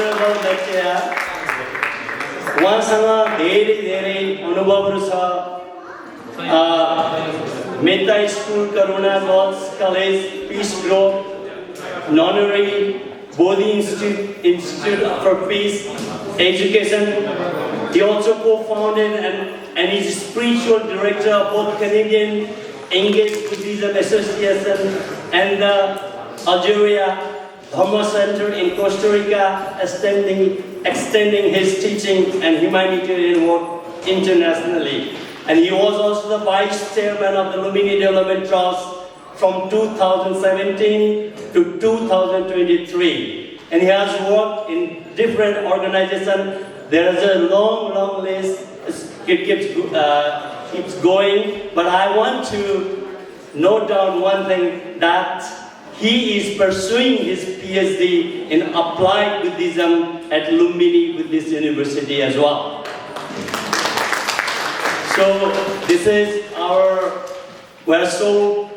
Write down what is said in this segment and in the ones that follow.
Venerable Bhattacharya, उहाँसँग धेरै धेरै अनुभवहरू छ। Metta school, Karuna girls college, peace group, nunnery, Bodhi Institute for Peace Education. He also co-founded and is spiritual director of both Canadian Engaged Buddhism Association and the Algeria Dhamma Center in Costa Rica, extending his teaching and humanitarian work internationally. And he was also the vice chairman of the Lumini Development Trust from 2017 to 2023. And he has worked in different organizations. There is a long list. It keeps going. But I want to note down one thing, that he is pursuing his PhD in applied Buddhism at Lumbini Buddhist University as well. So we're so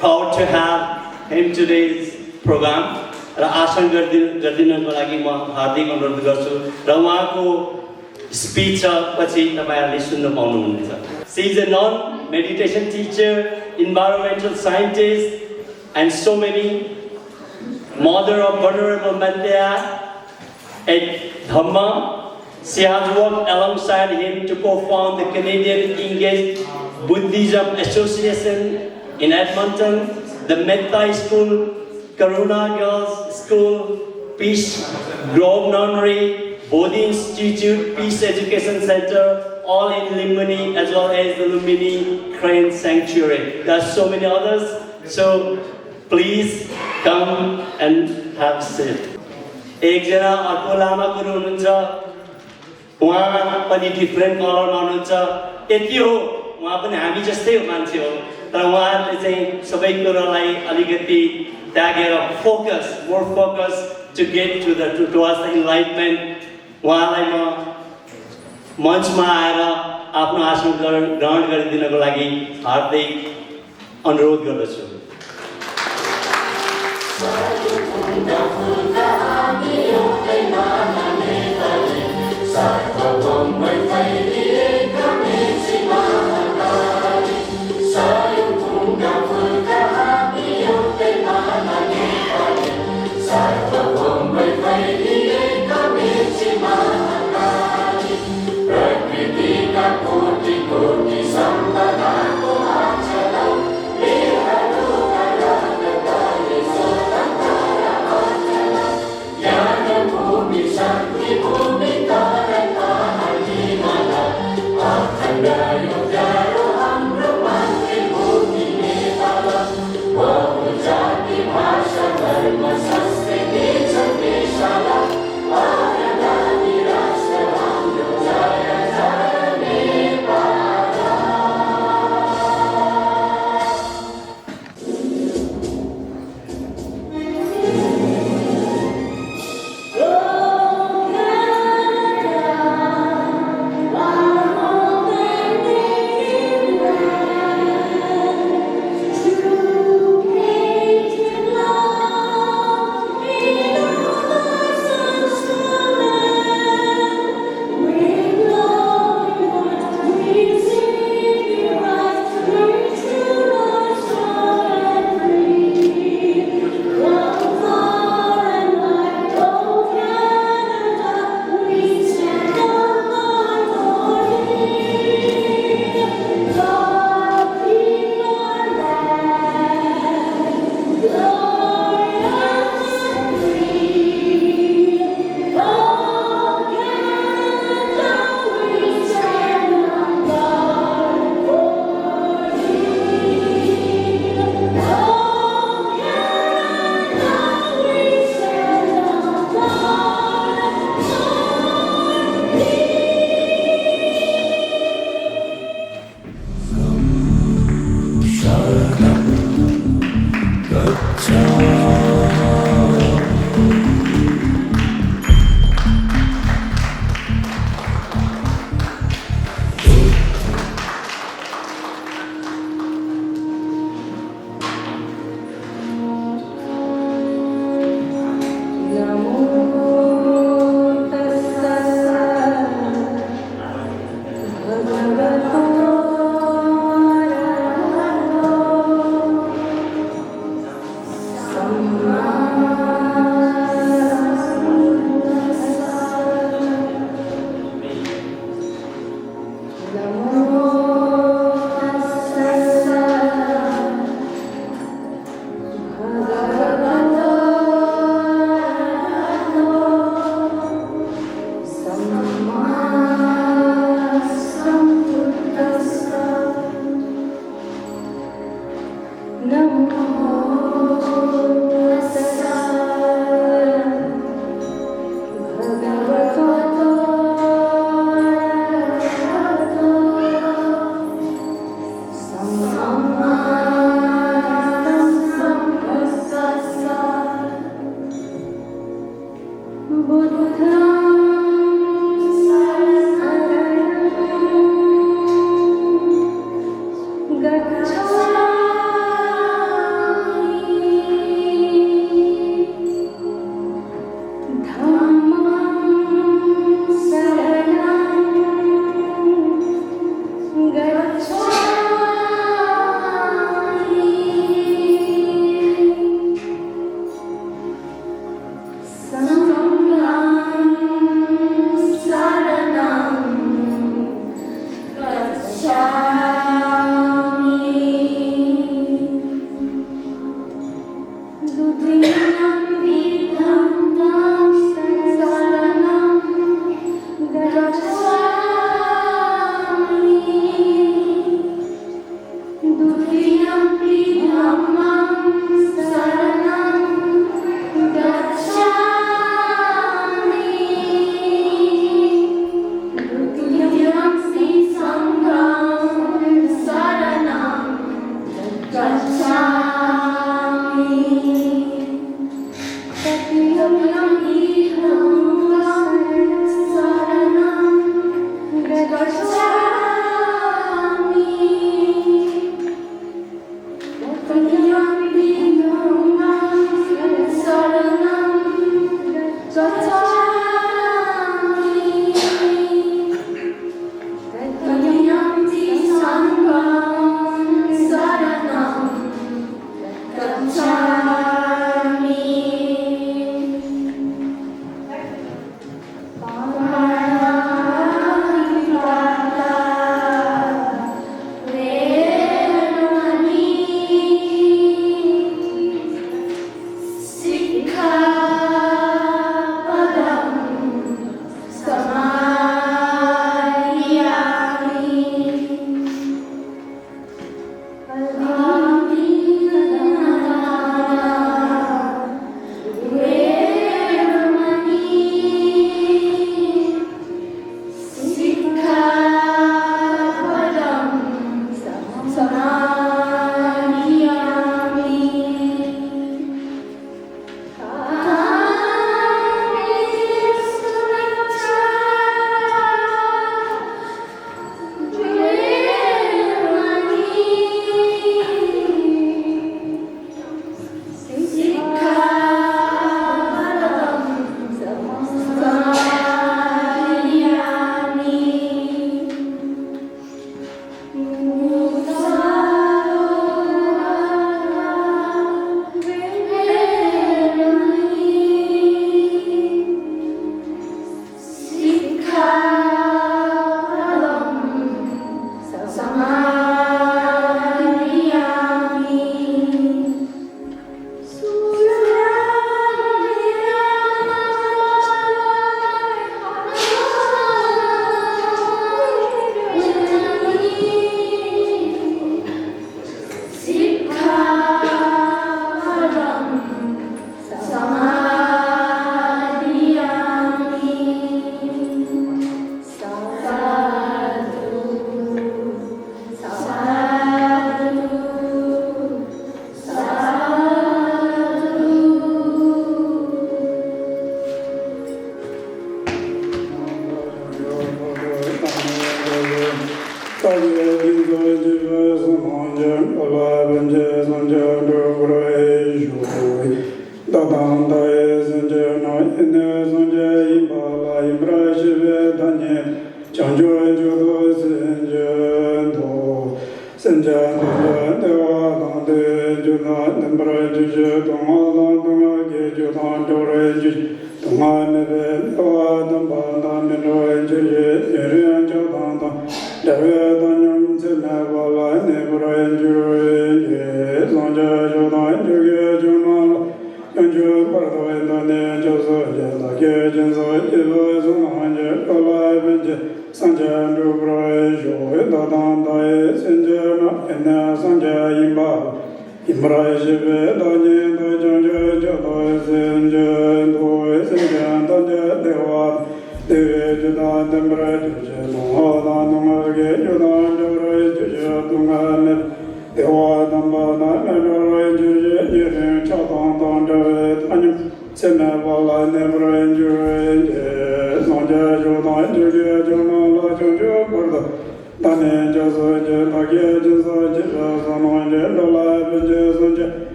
proud to have him today's program. र आसन गरिदिनको लागि म हार्दिक अनुरोध गर्छु र उहाँको speech पछि तपाईहरुले सुन्न पाउनुहुनेछ. She is a non-meditation teacher, environmental scientist, and so many. Mother of Venerable Bhattacharya at Dhamma. She has worked alongside him to co-found the Canadian Engaged Buddhism Association in Edmonton, the Metta School, Karuna Girls School, Peace Grove Nunnery, Bodhi Institute, Peace Education Center, all in Lumbini, as well as the Lumbini Crane Sanctuary. There are so many others, so please come and have a seat. एकजना अर्को लामा गुरु हुनुहुन्छ, उहाँ पनि different कलरमा हुनुहुन्छ. यति हो, उहाँ पनि हामी जस्तै मान्छे हो, तर उहाँले चाहिँ सबै कुरालाई अलिकति त्यागेर more focus to get towards the enlightenment. उहाँलाई म मञ्चमा आएर आफ्नो आसन ग्रहण गरिदिनको लागि हार्दिक अनुरोध गर्दछु.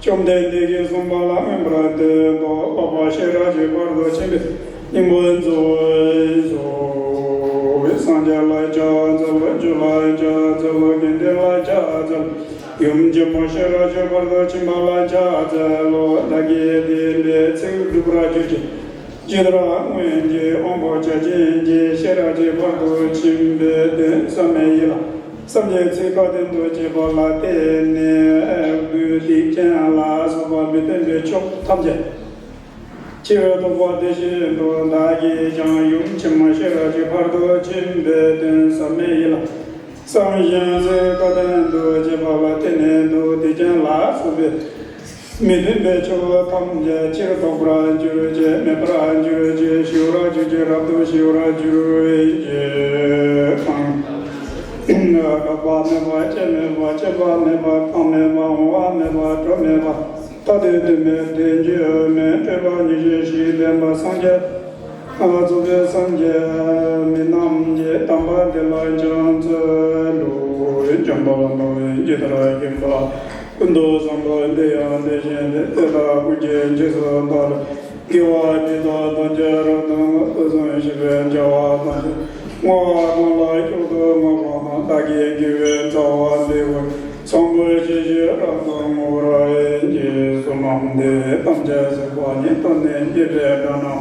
좀 된대게 손발랑 브라데 도 바바시라지 버도 침비 임본조 상자라 자자 줄라 자자 겐델라 자자 용점마시라지 버도 침발라 자자로 나게데레 쳔두브라주지 지드라 웬제 옴보자진제 시라지 버도 침베데 사메이라 Samye Tsikaden Doji Bola Tene Budi Chen La Soba Biden De Chok Tamje Chiro Dobo Deji Do Nagi Jang Yung Chima Shiraji Pardo Chim Beden Samye Yila Samye Tsikaden Doji Bola Tene Do Dijen La Sobe Midin De Chok Tamje Chiro Dobra Jurje Mebra Jurje Shura Jurje Rabdo Shura Jurje Ba me ba che ba me ba ka me ba wa me ba tro me ba ta de me de je me te ba ni je shi de ba sang je a zo ge sang je me nam je tam ba de la jang ze lo jang ba ma je ta ra ge ba kun do sang ba de ya de je de te ba ku je je so da ge wa de da da je ra na o zo shi be ja wa ma Mo la yo do mo ma ta ge ge ta wa de wo song bo ji ji ra do mo ra ji so nam de tam ja se kwa ni to ne ji de da na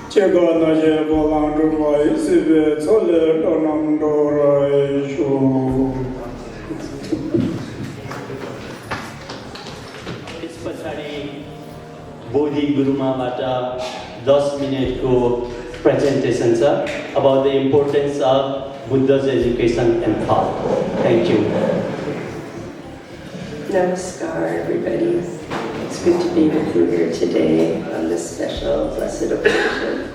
che ga na je bo lang do wa si be so le do nam do ra shu इस पछाडि बोधि गुरुमाबाट 10 मिनेटको presentation sir about the importance of Buddha's education and thought. Thank you. Namaskar everybody. It's good to be with you here today on this special blessed occasion.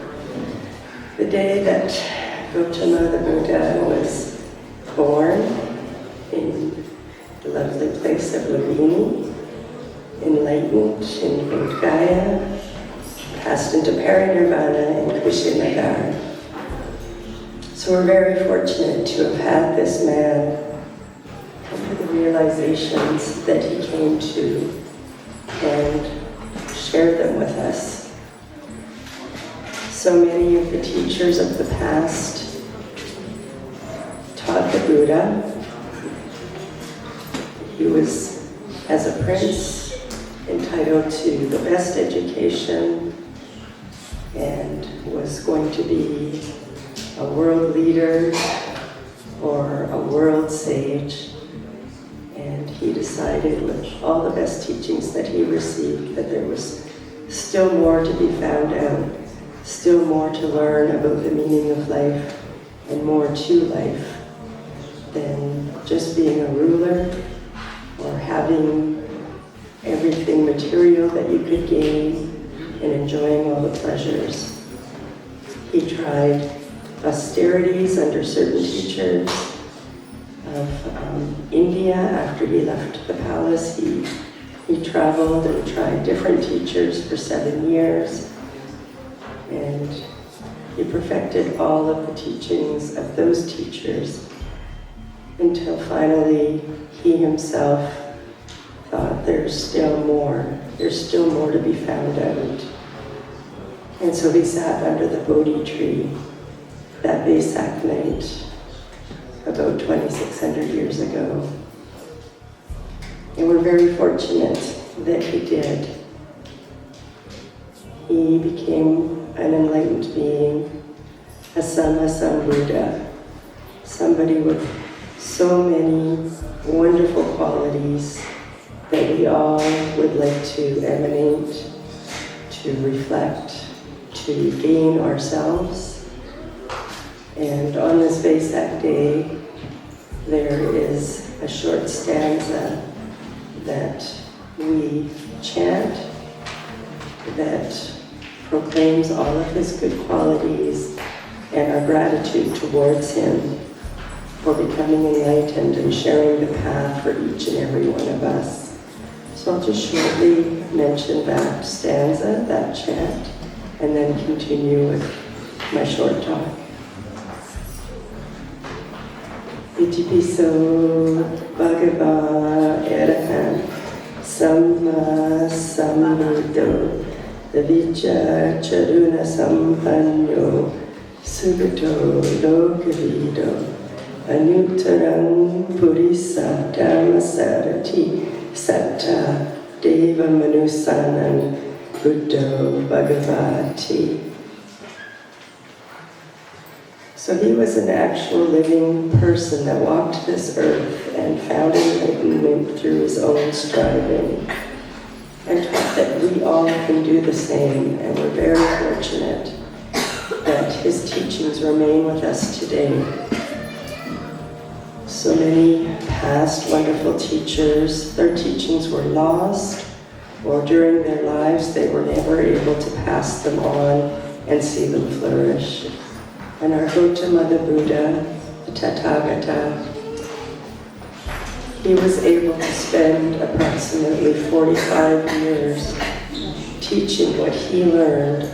The day that Gautama the Buddha was born in the lovely place of Lumbini, enlightened in Bodh Gaya, passed into parinirvana in Kushinagar. So we're very fortunate to have had this man and for the realizations that he came to and shared them with us. So many of the teachers of the past taught the Buddha. He was, as a prince, entitled to the best education and was going to be a world leader or a world sage. And he decided with all the best teachings that he received that there was still more to be found out, still more to learn about the meaning of life and more to life than just being a ruler or having everything material that you could gain and enjoying all the pleasures. He tried austerities under certain teachers of India. After he left the palace, he traveled and tried different teachers for 7 years. And he perfected all of the teachings of those teachers until finally he himself thought there's still more to be found out. And so he sat under the Bodhi tree that Vesak night about 2,600 years ago. And we're very fortunate that he did. He became an enlightened being, a Sammasambuddha, somebody with so many wonderful qualities that we all would like to emanate, to reflect, to gain ourselves. And on this Vesak day, there is a short stanza that we chant that proclaims all of his good qualities and our gratitude towards him for becoming enlightened and sharing the path for each and every one of us. So I'll just shortly mention that stanza, that chant, and then continue with my short talk. Itipiso Bhagava Arahan Samma Sambuddho Vicha Charuna Sampanyo Sugato Lokavido Anuttarang Purisa Dhammasarati Satta Deva Manusanam Buddho Bhagavati. So he was an actual living person that walked this earth and found enlightenment through his own striving, and taught that we all can do the same, and we're very fortunate that his teachings remain with us today. So many past wonderful teachers, their teachings were lost, or during their lives they were never able to pass them on and see them flourish. And our Gautama the Buddha, the Tathagata, he was able to spend approximately 45 years teaching what he learned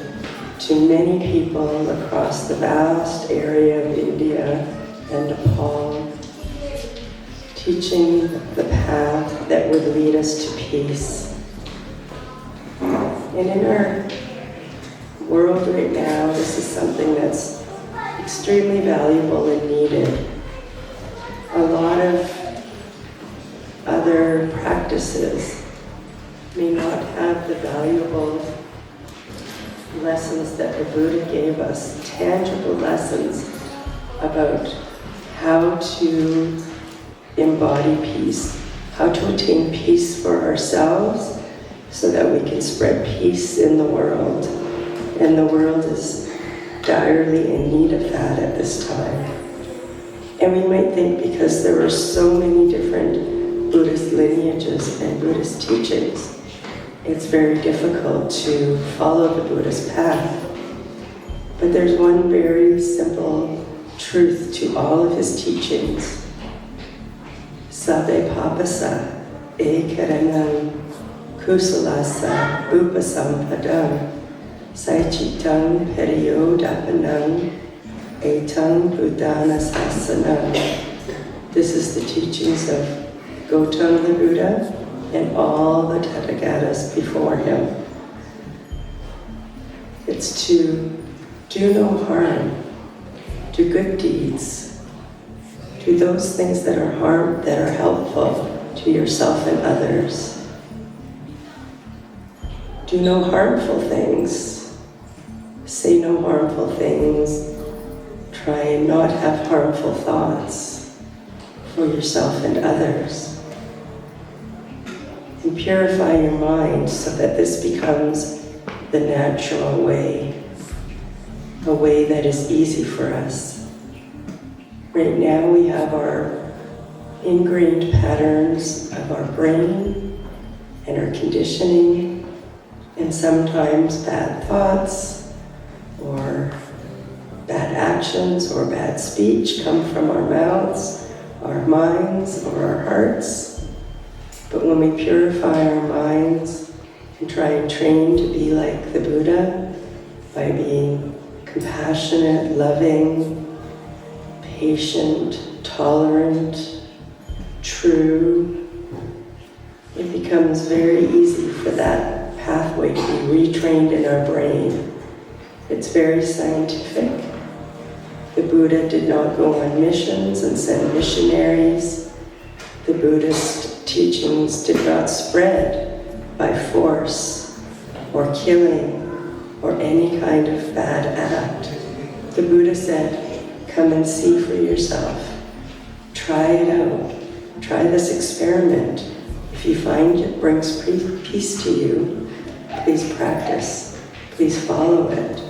to many people across the vast area of India and Nepal, teaching the path that would lead us to peace. And in our world right now, this is something that's extremely valuable and needed. A lot of other practices may not have the valuable lessons that the Buddha gave us, tangible lessons about how to embody peace, how to attain peace for ourselves so that we can spread peace in the world. And the world is direly in need of that at this time. And we might think because there are so many different Buddhist lineages and Buddhist teachings, it's very difficult to follow the Buddhist path. But there's one very simple truth to all of his teachings. Sabbe papasa ekaranam kusalasa upasampadam Saichitang Periyodapanam Etang Buddhana Sasanam. This is the teachings of Gautama the Buddha and all the Tathagatas before him. It's to do no harm, do good deeds, do those things that are helpful to yourself and others. Do no harmful things. Say no harmful things. Try and not have harmful thoughts for yourself and others. And purify your mind so that this becomes the natural way, a way that is easy for us. Right now we have our ingrained patterns of our brain and our conditioning, and sometimes bad thoughts or bad actions or bad speech come from our mouths, our minds, or our hearts. But when we purify our minds and try and train to be like the Buddha by being compassionate, loving, patient, tolerant, true, it becomes very easy for that pathway to be retrained in our brain. It's very scientific. The Buddha did not go on missions and send missionaries. The Buddhist teachings did not spread by force or killing or any kind of bad act. The Buddha said, come and see for yourself. Try it out. Try this experiment. If you find it brings peace to you, please practice. Please follow it.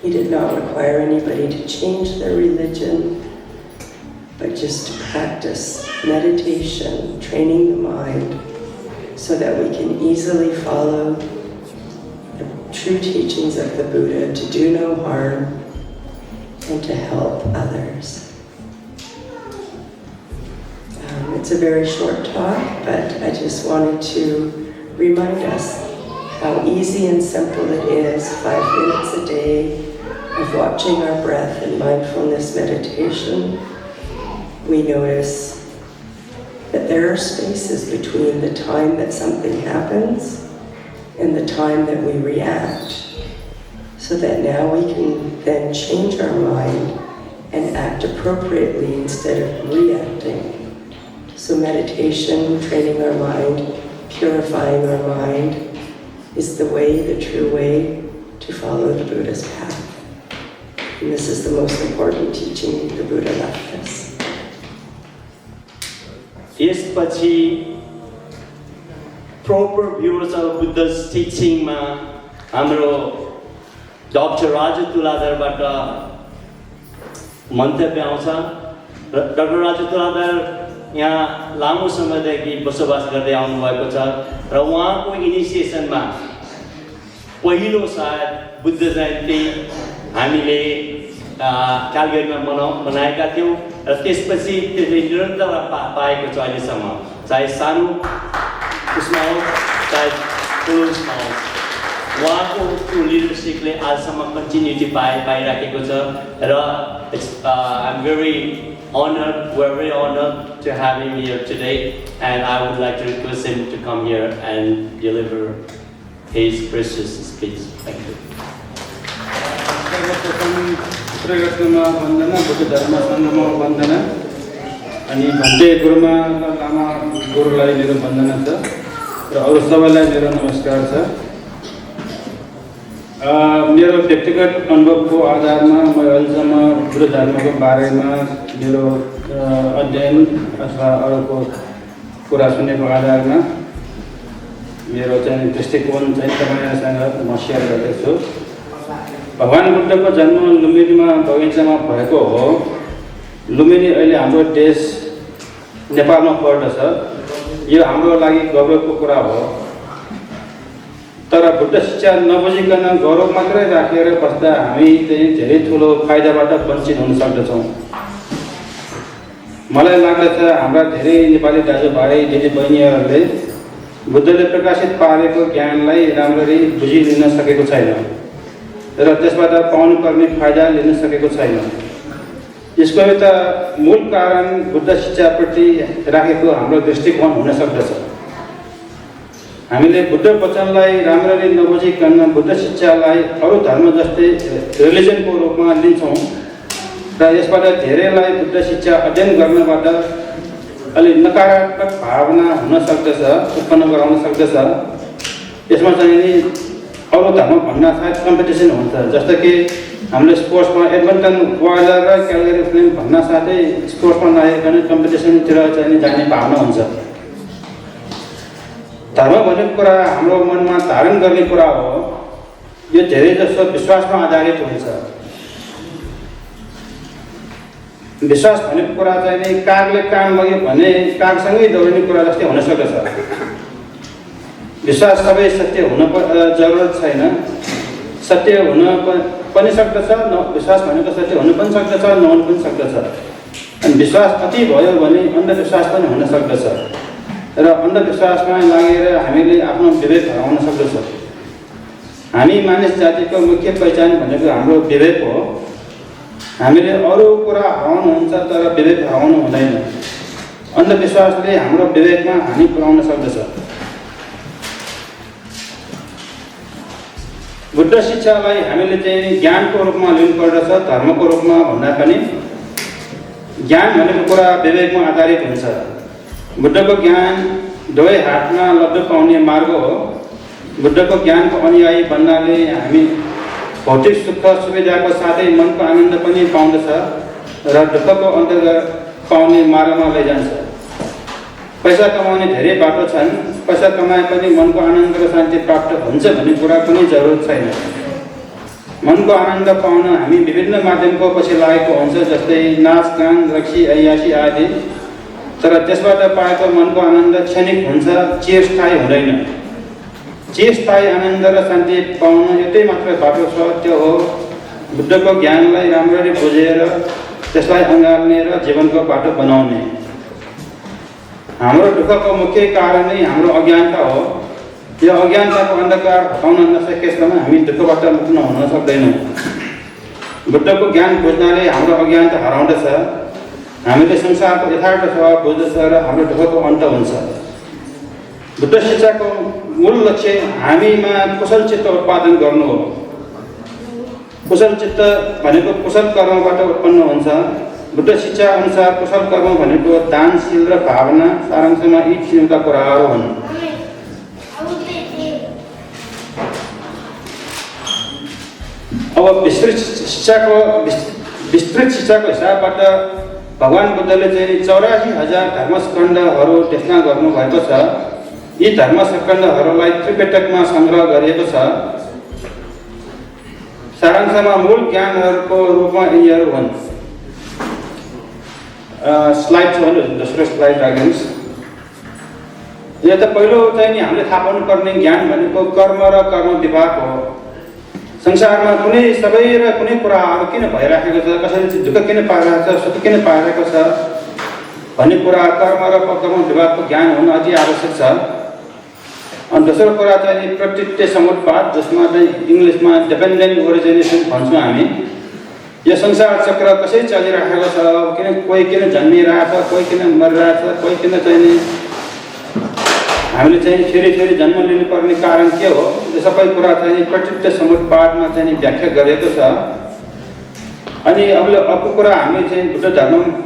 He did not require anybody to change their religion, but just to practice meditation, training the mind, so that we can easily follow the true teachings of the Buddha to do no harm and to help others. It's a very short talk, but I just wanted to remind us how easy and simple it is, 5 minutes a day of watching our breath in mindfulness meditation. We notice that there are spaces between the time that something happens and the time that we react, so that now we can then change our mind and act appropriately instead of reacting. So meditation, training our mind, purifying our mind, is the way, the true way to follow the Buddha's path. And this is the most important teaching the Buddha left us. यसपछि proper viewers of Buddha's teaching मा हाम्रो doctor Raju तुलाधरबाट मन्तव्य आउँछ। Doctor Raju Tuladhar यहाँ लामो समयदेखि बसोबास गर्दै आउनुभएको छ र उहाँको इनिसिएसनमा पहिलो सायद बुद्ध जयन्ती हामीले क्यालगरीमा मनाएका थियौँ र त्यसपछि त्यसले निरन्तर पाएको छ अहिलेसम्म, चाहे सानो उसमा होस् चाहे ठुलो उसमा होस्। उहाँको त्यो लिडरसिपले आजसम्म कन्टिन्युटी पाइराखेको छ र I'm very honored, we're very honored to have him here today, and I would like to request him to come here and deliver his precious speech. Thank you. प्रगतमा वन्दना, बुद्ध धर्म सङ्घमा वन्दना, अनि भन्टे गुरुमा लामा गुरुलाई मेरो वन्दना छ र अरू सबैलाई मेरो नमस्कार छ। मेरो व्यक्तिगत अनुभवको आधारमा म अहिलेसम्म बुद्ध धर्मको बारेमा मेरो अध्ययन अथवा अरूको कुरा सुनेको आधारमा मेरो चाहिँ दृष्टिकोण चाहिँ तपाईँहरूसँग म सेयर गर्दैछु। भगवान बुद्धको जन्म लुम्बिनीमा बगैँचामा भएको हो। लुम्बिनी अहिले हाम्रो देश नेपालमा पर्दछ। यो हाम्रो लागि गौरवको कुरा हो। तर बुद्ध शिक्षा नबुझिकन गौरव मात्रै राखेर बस्दा हामी चाहिँ धेरै ठुलो फाइदाबाट वञ्चित हुन सक्दछौँ। मलाई लाग्दछ हाम्रा धेरै नेपाली दाजुभाइ दिदीबहिनीहरूले बुद्धले प्रकाशित पारेको ज्ञानलाई राम्ररी बुझिलिन सकेको छैन र त्यसबाट पाउनुपर्ने फाइदा लिन सकेको छैन। यसको एउटा मूल कारण बुद्ध शिक्षाप्रति राखेको हाम्रो दृष्टिकोण हुन सक्दछ। हामीले बुद्ध वचनलाई राम्ररी नबुझिकन बुद्ध शिक्षालाई अरू धर्म जस्तै रिलिजनको रूपमा लिन्छौँ र यसबाट धेरैलाई बुद्ध शिक्षा अध्ययन गर्नबाट अलि नकारात्मक भावना हुन सक्दछ, उत्पन्न गराउन सक्दछ। यसमा चाहिँ नि अरू धर्म भन्दा सायद कम्पिटिसन हुन्छ। जस्तो कि हामीले स्पोर्ट्समा एडमन्टन वाइलर र क्यालगरी फ्लेम भन्न साथै स्पोर्ट्समा नआइकन कम्पिटिसनतिर चाहिँ जाने भावना हुन्छ। धर्म भनेको कुरा हाम्रो मनमा धारण गर्ने कुरा हो। यो धेरै जसो विश्वासमा आधारित हुन्छ। विश्वास भनेको कुरा चाहिँ नि कागले कान लग्यो भने कागसँगै दौडिने कुरा जस्तै हुन सक्दछ। विश्वास सबै सत्य हुन जरुरत छैन। सत्य हुन पनि सक्दछ, विश्वास भनेको सत्य हुन पनि सक्दछ, नहुन पनि सक्दछ। अनि विश्वास अति भयो भने अन्धविश्वास पनि हुन सक्दछ र अन्धविश्वासमा लागेर हामीले आफ्नो विवेक हराउन सक्दछौँ। हामी मानिस जातिको मुख्य पहिचान भनेको हाम्रो विवेक हो। हामीले अरू कुरा हराउनुहुन्छ तर विवेक हराउनु हुँदैन। अन्धविश्वासले हाम्रो विवेकमा हानि पुर्याउन सक्दछ। बुद्ध शिक्षालाई हामीले चाहिँ ज्ञानको रूपमा लिनुपर्दछ, धर्मको रूपमा भन्दा पनि। ज्ञान भनेको कुरा विवेकमा आधारित हुन्छ। बुद्धको ज्ञान दुवै हातमा लब्ध पाउने मार्ग हो। बुद्धको ज्ञानको अनुयायी भन्नाले हामी भौतिक सुख सुविधाको साथै मनको आनन्द पनि पाउँदछ र दुःखको अन्त पाउने मार्गमा लैजान्छ। पैसा कमाउने धेरै बाटो छन्। पैसा कमाए पनि मनको आनन्द र शान्ति प्राप्त हुन्छ भन्ने कुरा कुनै जरुरत छैन। मनको आनन्द पाउन हामी विभिन्न माध्यमको पछि लागेको हुन्छ, जस्तै नाच गान, रक्सी, ऐयासी आदि। तर त्यसबाट पाएको मनको आनन्द क्षणिक हुन्छ, चिरस्थायी हुँदैन। चिरस्थायी आनन्द र शान्ति पाउन एउटै मात्र बाटो छ, त्यो हो बुद्धको ज्ञानलाई राम्ररी बुझेर त्यसलाई अँगाल्ने र जीवनको बाटो बनाउने। हाम्रो दुःखको मुख्य कारण नै हाम्रो अज्ञानता हो। यो अज्ञानताको अन्धकार हटाउन नसकेसम्म हामी दुःखबाट मुक्त हुन सक्दैनौँ। बुद्धको ज्ञान बुझ्नाले हाम्रो अज्ञानता हराउँदछ हामीले संसारको यथार्थ स्वभाव बुझ्दछ र हाम्रो दुःखको अन्त हुन्छ। बुद्ध शिक्षाको मूल लक्ष्य हामीमा कुशल चित्त उत्पादन गर्नु हो। कुशल चित्त भनेको कुशल कर्मबाट उत्पन्न हुन्छ। बुद्ध शिक्षा अनुसार कुशल कर्म भनेको दानशील र भावना, सारांशमा यी तीनवटा कुराहरू हुन्। अब विस्तृत शिक्षाको हिसाबबाट भगवान बुद्धले चाहिँ 84,000 धर्मस्कन्धहरू देशना गर्नुभएको छ। यी धर्मस्कन्धहरूलाई त्रिपिटकमा सङ्ग्रह गरिएको छ। सारांशमा मूल ज्ञानहरूको रूपमा यिनीहरू हुन्। स्लाइड छ भने दोस्रो स्लाइड राखिदिनुहोस्। यो त पहिलो चाहिँ नि हामीले थाहा पाउनुपर्ने ज्ञान भनेको कर्म र कर्म विभाग हो। संसारमा कुनै सबै र कुनै कुराहरू किन भइराखेको छ, कसैले दुःख किन पाइरहेको छ, सुख किन पाइरहेको छ भन्ने कुरा कर्म र कर्म विभागको ज्ञान हुन अति आवश्यक छ। अनि दोस्रो कुरा चाहिँ प्रकृति समुत्पाद, जसमा चाहिँ इङ्ग्लिसमा डिपेन्डेन्ट ओरिजिनेसन भन्छौँ हामी। यो संसार चक्र कसरी चलिरहेको छ, कोही किन जन्मिरहेछ, कोही किन मरिरहेछ, कोही किन चाहिँ हामीले चाहिँ फेरि जन्म लिनुपर्ने कारण के हो, यो सबै कुरा चाहिँ प्रकृति समुत्पादमा चाहिँ व्याख्या गरेको छ। अनि अर्को कुरा हामी चाहिँ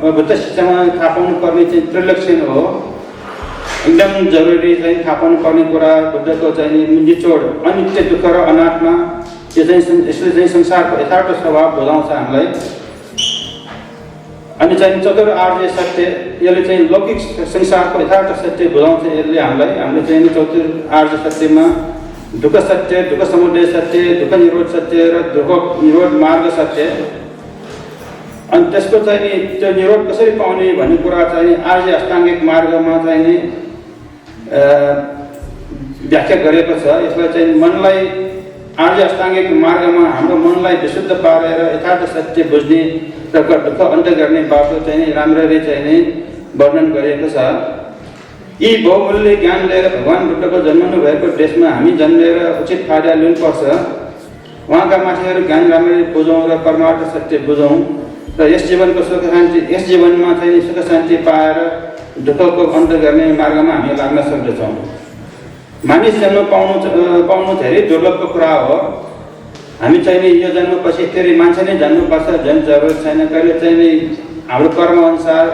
बुद्ध शिक्षामा थाहा पाउनुपर्ने चाहिँ त्रिलक्षण हो। एकदम जरुरी चाहिँ थाहा पाउनुपर्ने कुरा बुद्धको चाहिँ निचोड अनित्य, दुःख र अनात्मा। यो चाहिँ यसले चाहिँ संसारको यथार्थ स्वभाव बुझाउँछ हामीलाई। अनि चाहिँ चतुर आर्य सत्य, यसले चाहिँ लौकिक संसारको यथार्थ सत्य बुझाउँछ। यसले हामीले चाहिँ चतुर आर्य सत्यमा दुःख सत्य, दुःख समुदय सत्य, दुःख निरोध सत्य र दुःख निरोध मार्ग सत्य। अनि त्यसको चाहिँ नि त्यो निरोध कसरी पाउने भन्ने कुरा चाहिँ आर्य अष्टाङ्गिक मार्गमा चाहिँ नि व्याख्या गरेको छ। यसलाई चाहिँ मनलाई आर्य अष्टाङ्गिक मार्गमा हाम्रो मनलाई विशुद्ध पारेर यथार्थ सत्य बुझ्ने र दुःख अन्त गर्ने बाटो चाहिँ राम्ररी चाहिँ नि वर्णन गरिएको छ। यी बहुमूल्य ज्ञान लिएर भगवान बुद्धको जन्मनु भएको देशमा हामी जन्मेर उचित फाइदा लिनुपर्छ। उहाँका मान्छेहरू ज्ञान राम्ररी बुझौँ र परमार्थ सत्य बुझौँ र यस जीवनको सुख शान्ति, यस जीवनमा चाहिँ सुख शान्ति पाएर दुःखको अन्त गर्ने मार्गमा हामी लाग्न सक्दछौँ। मानिस जन्म पाउनु धेरै दुर्लभको कुरा हो। हामी चाहिँ नि यो जन्मपछि फेरि मान्छे नै जन्मपर्छ, झन् जरुरत छैन। कहिले चाहिँ नि हाम्रो कर्मअनुसार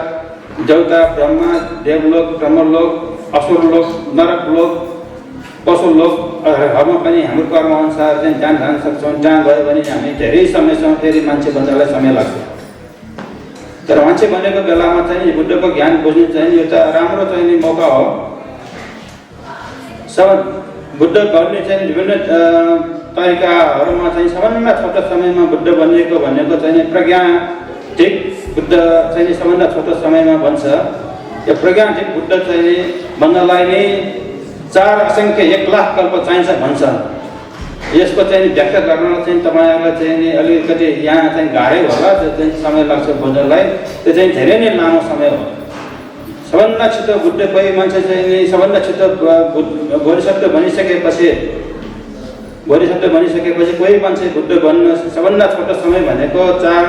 देवता, ब्रह्मा, देवलोक, ब्रह्मलोक, असुरलोक, नरकलोक, पशुलोकहरूमा पनि हाम्रो कर्मअनुसार चाहिँ जान जान सक्छौँ। जहाँ गयो भने हामी धेरै समयसम्म फेरि मान्छे बन्नलाई समय लाग्छ। तर मान्छे बनेको बेलामा चाहिँ बुद्धको ज्ञान बुझ्नु चाहिँ यो त राम्रो चाहिँ नि मौका हो। बुद्ध बन्ने चाहिँ विभिन्न तरिकाहरूमा चाहिँ सबभन्दा छोटो समयमा बुद्ध बनिएको भनेको चाहिँ प्रज्ञाधिक बुद्ध चाहिँ सबभन्दा छोटो समयमा बन्छ। यो प्रज्ञाधिक बुद्ध चाहिँ बन्नलाई नै 4 असङ्ख्य 1 लाख कल्प चाहिन्छ भन्छ। यसको चाहिँ व्याख्या गर्न चाहिँ तपाईँहरूलाई चाहिँ अलिकति यहाँ चाहिँ गाह्रै होला, त्यो चाहिँ समय लाग्छ बुझ्नलाई। त्यो चाहिँ धेरै नै लामो समय हो। सबभन्दा छिटो बुद्ध कोही मान्छे चाहिँ सबभन्दा छिटो बोधिसत्व बनिसकेपछि कोही मान्छे बुद्ध बन्न सबभन्दा छोटो समय भनेको 4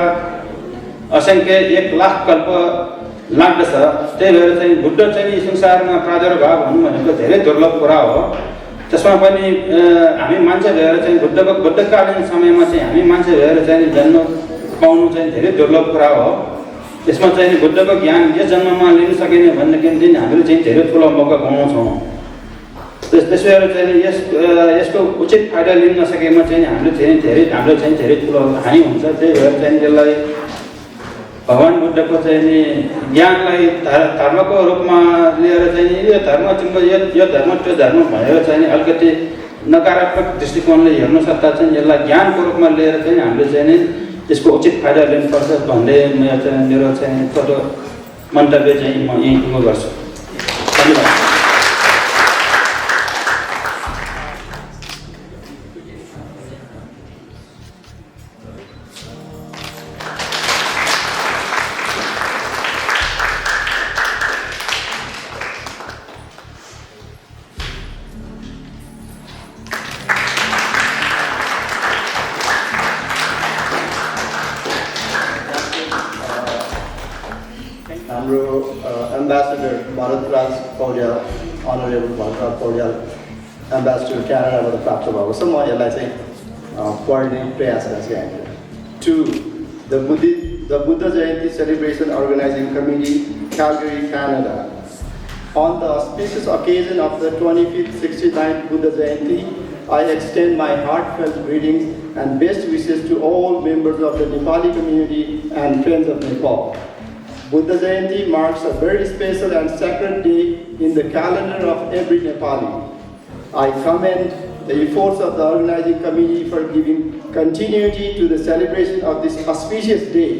असङ्ख्य 1 लाख कल्प लाग्दछ। त्यही भएर चाहिँ बुद्ध चाहिँ संसारमा प्रादुर्भाव हुनु भनेको धेरै दुर्लभ कुरा हो। त्यसमा पनि हामी मान्छे भएर चाहिँ बुद्धकालीन समयमा चाहिँ हामी मान्छे भएर चाहिँ जन्म पाउनु चाहिँ धेरै दुर्लभ कुरा हो। यसमा चाहिँ बुद्धको ज्ञान यस जन्ममा लिन सकिने भनेदेखि हामीले चाहिँ धेरै ठुलो मौका पाउँछौँ। त्यसो भएर चाहिँ यसको उचित फाइदा लिन नसकेमा चाहिँ हाम्रो चाहिँ धेरै ठुलो हानि हुन्छ। त्यही भएर चाहिँ यसलाई भगवान बुद्धको चाहिँ ज्ञानलाई धर्मको रूपमा लिएर चाहिँ यो धर्म यो धर्म त्यो धर्म भनेर चाहिँ अलिकति नकारात्मक दृष्टिकोणले हेर्नु सक्दा चाहिँ यसलाई ज्ञानको रूपमा लिएर चाहिँ हामीले चाहिँ यसको उचित फाइदा लिनुपर्छ भन्दै मेरो चाहिँ छोटो मन्तव्य चाहिँ म यहीँ टुङ्गो गर्छु। धन्यवाद। हाम्रो ambassador Bharatraj Poudyal honourable Bharatraj Poudyal ambassador क्यानाडाबाट प्राप्त भएको छ म यसलाई चाहिँ पढ्ने प्रयास गरिरहेको छु 2 the Buddha Jayanti celebration organizing committee Calgary Canada on the auspicious occasion of the 25th 69th Buddha Jayanti I extend my heartfelt greetings and best wishes to all members of the Nepali community and friends of Nepal. Buddha Jayanti marks a very special and sacred day in the calendar of every Nepali. I commend the efforts of the organizing committee for giving continuity to the celebration of this auspicious day,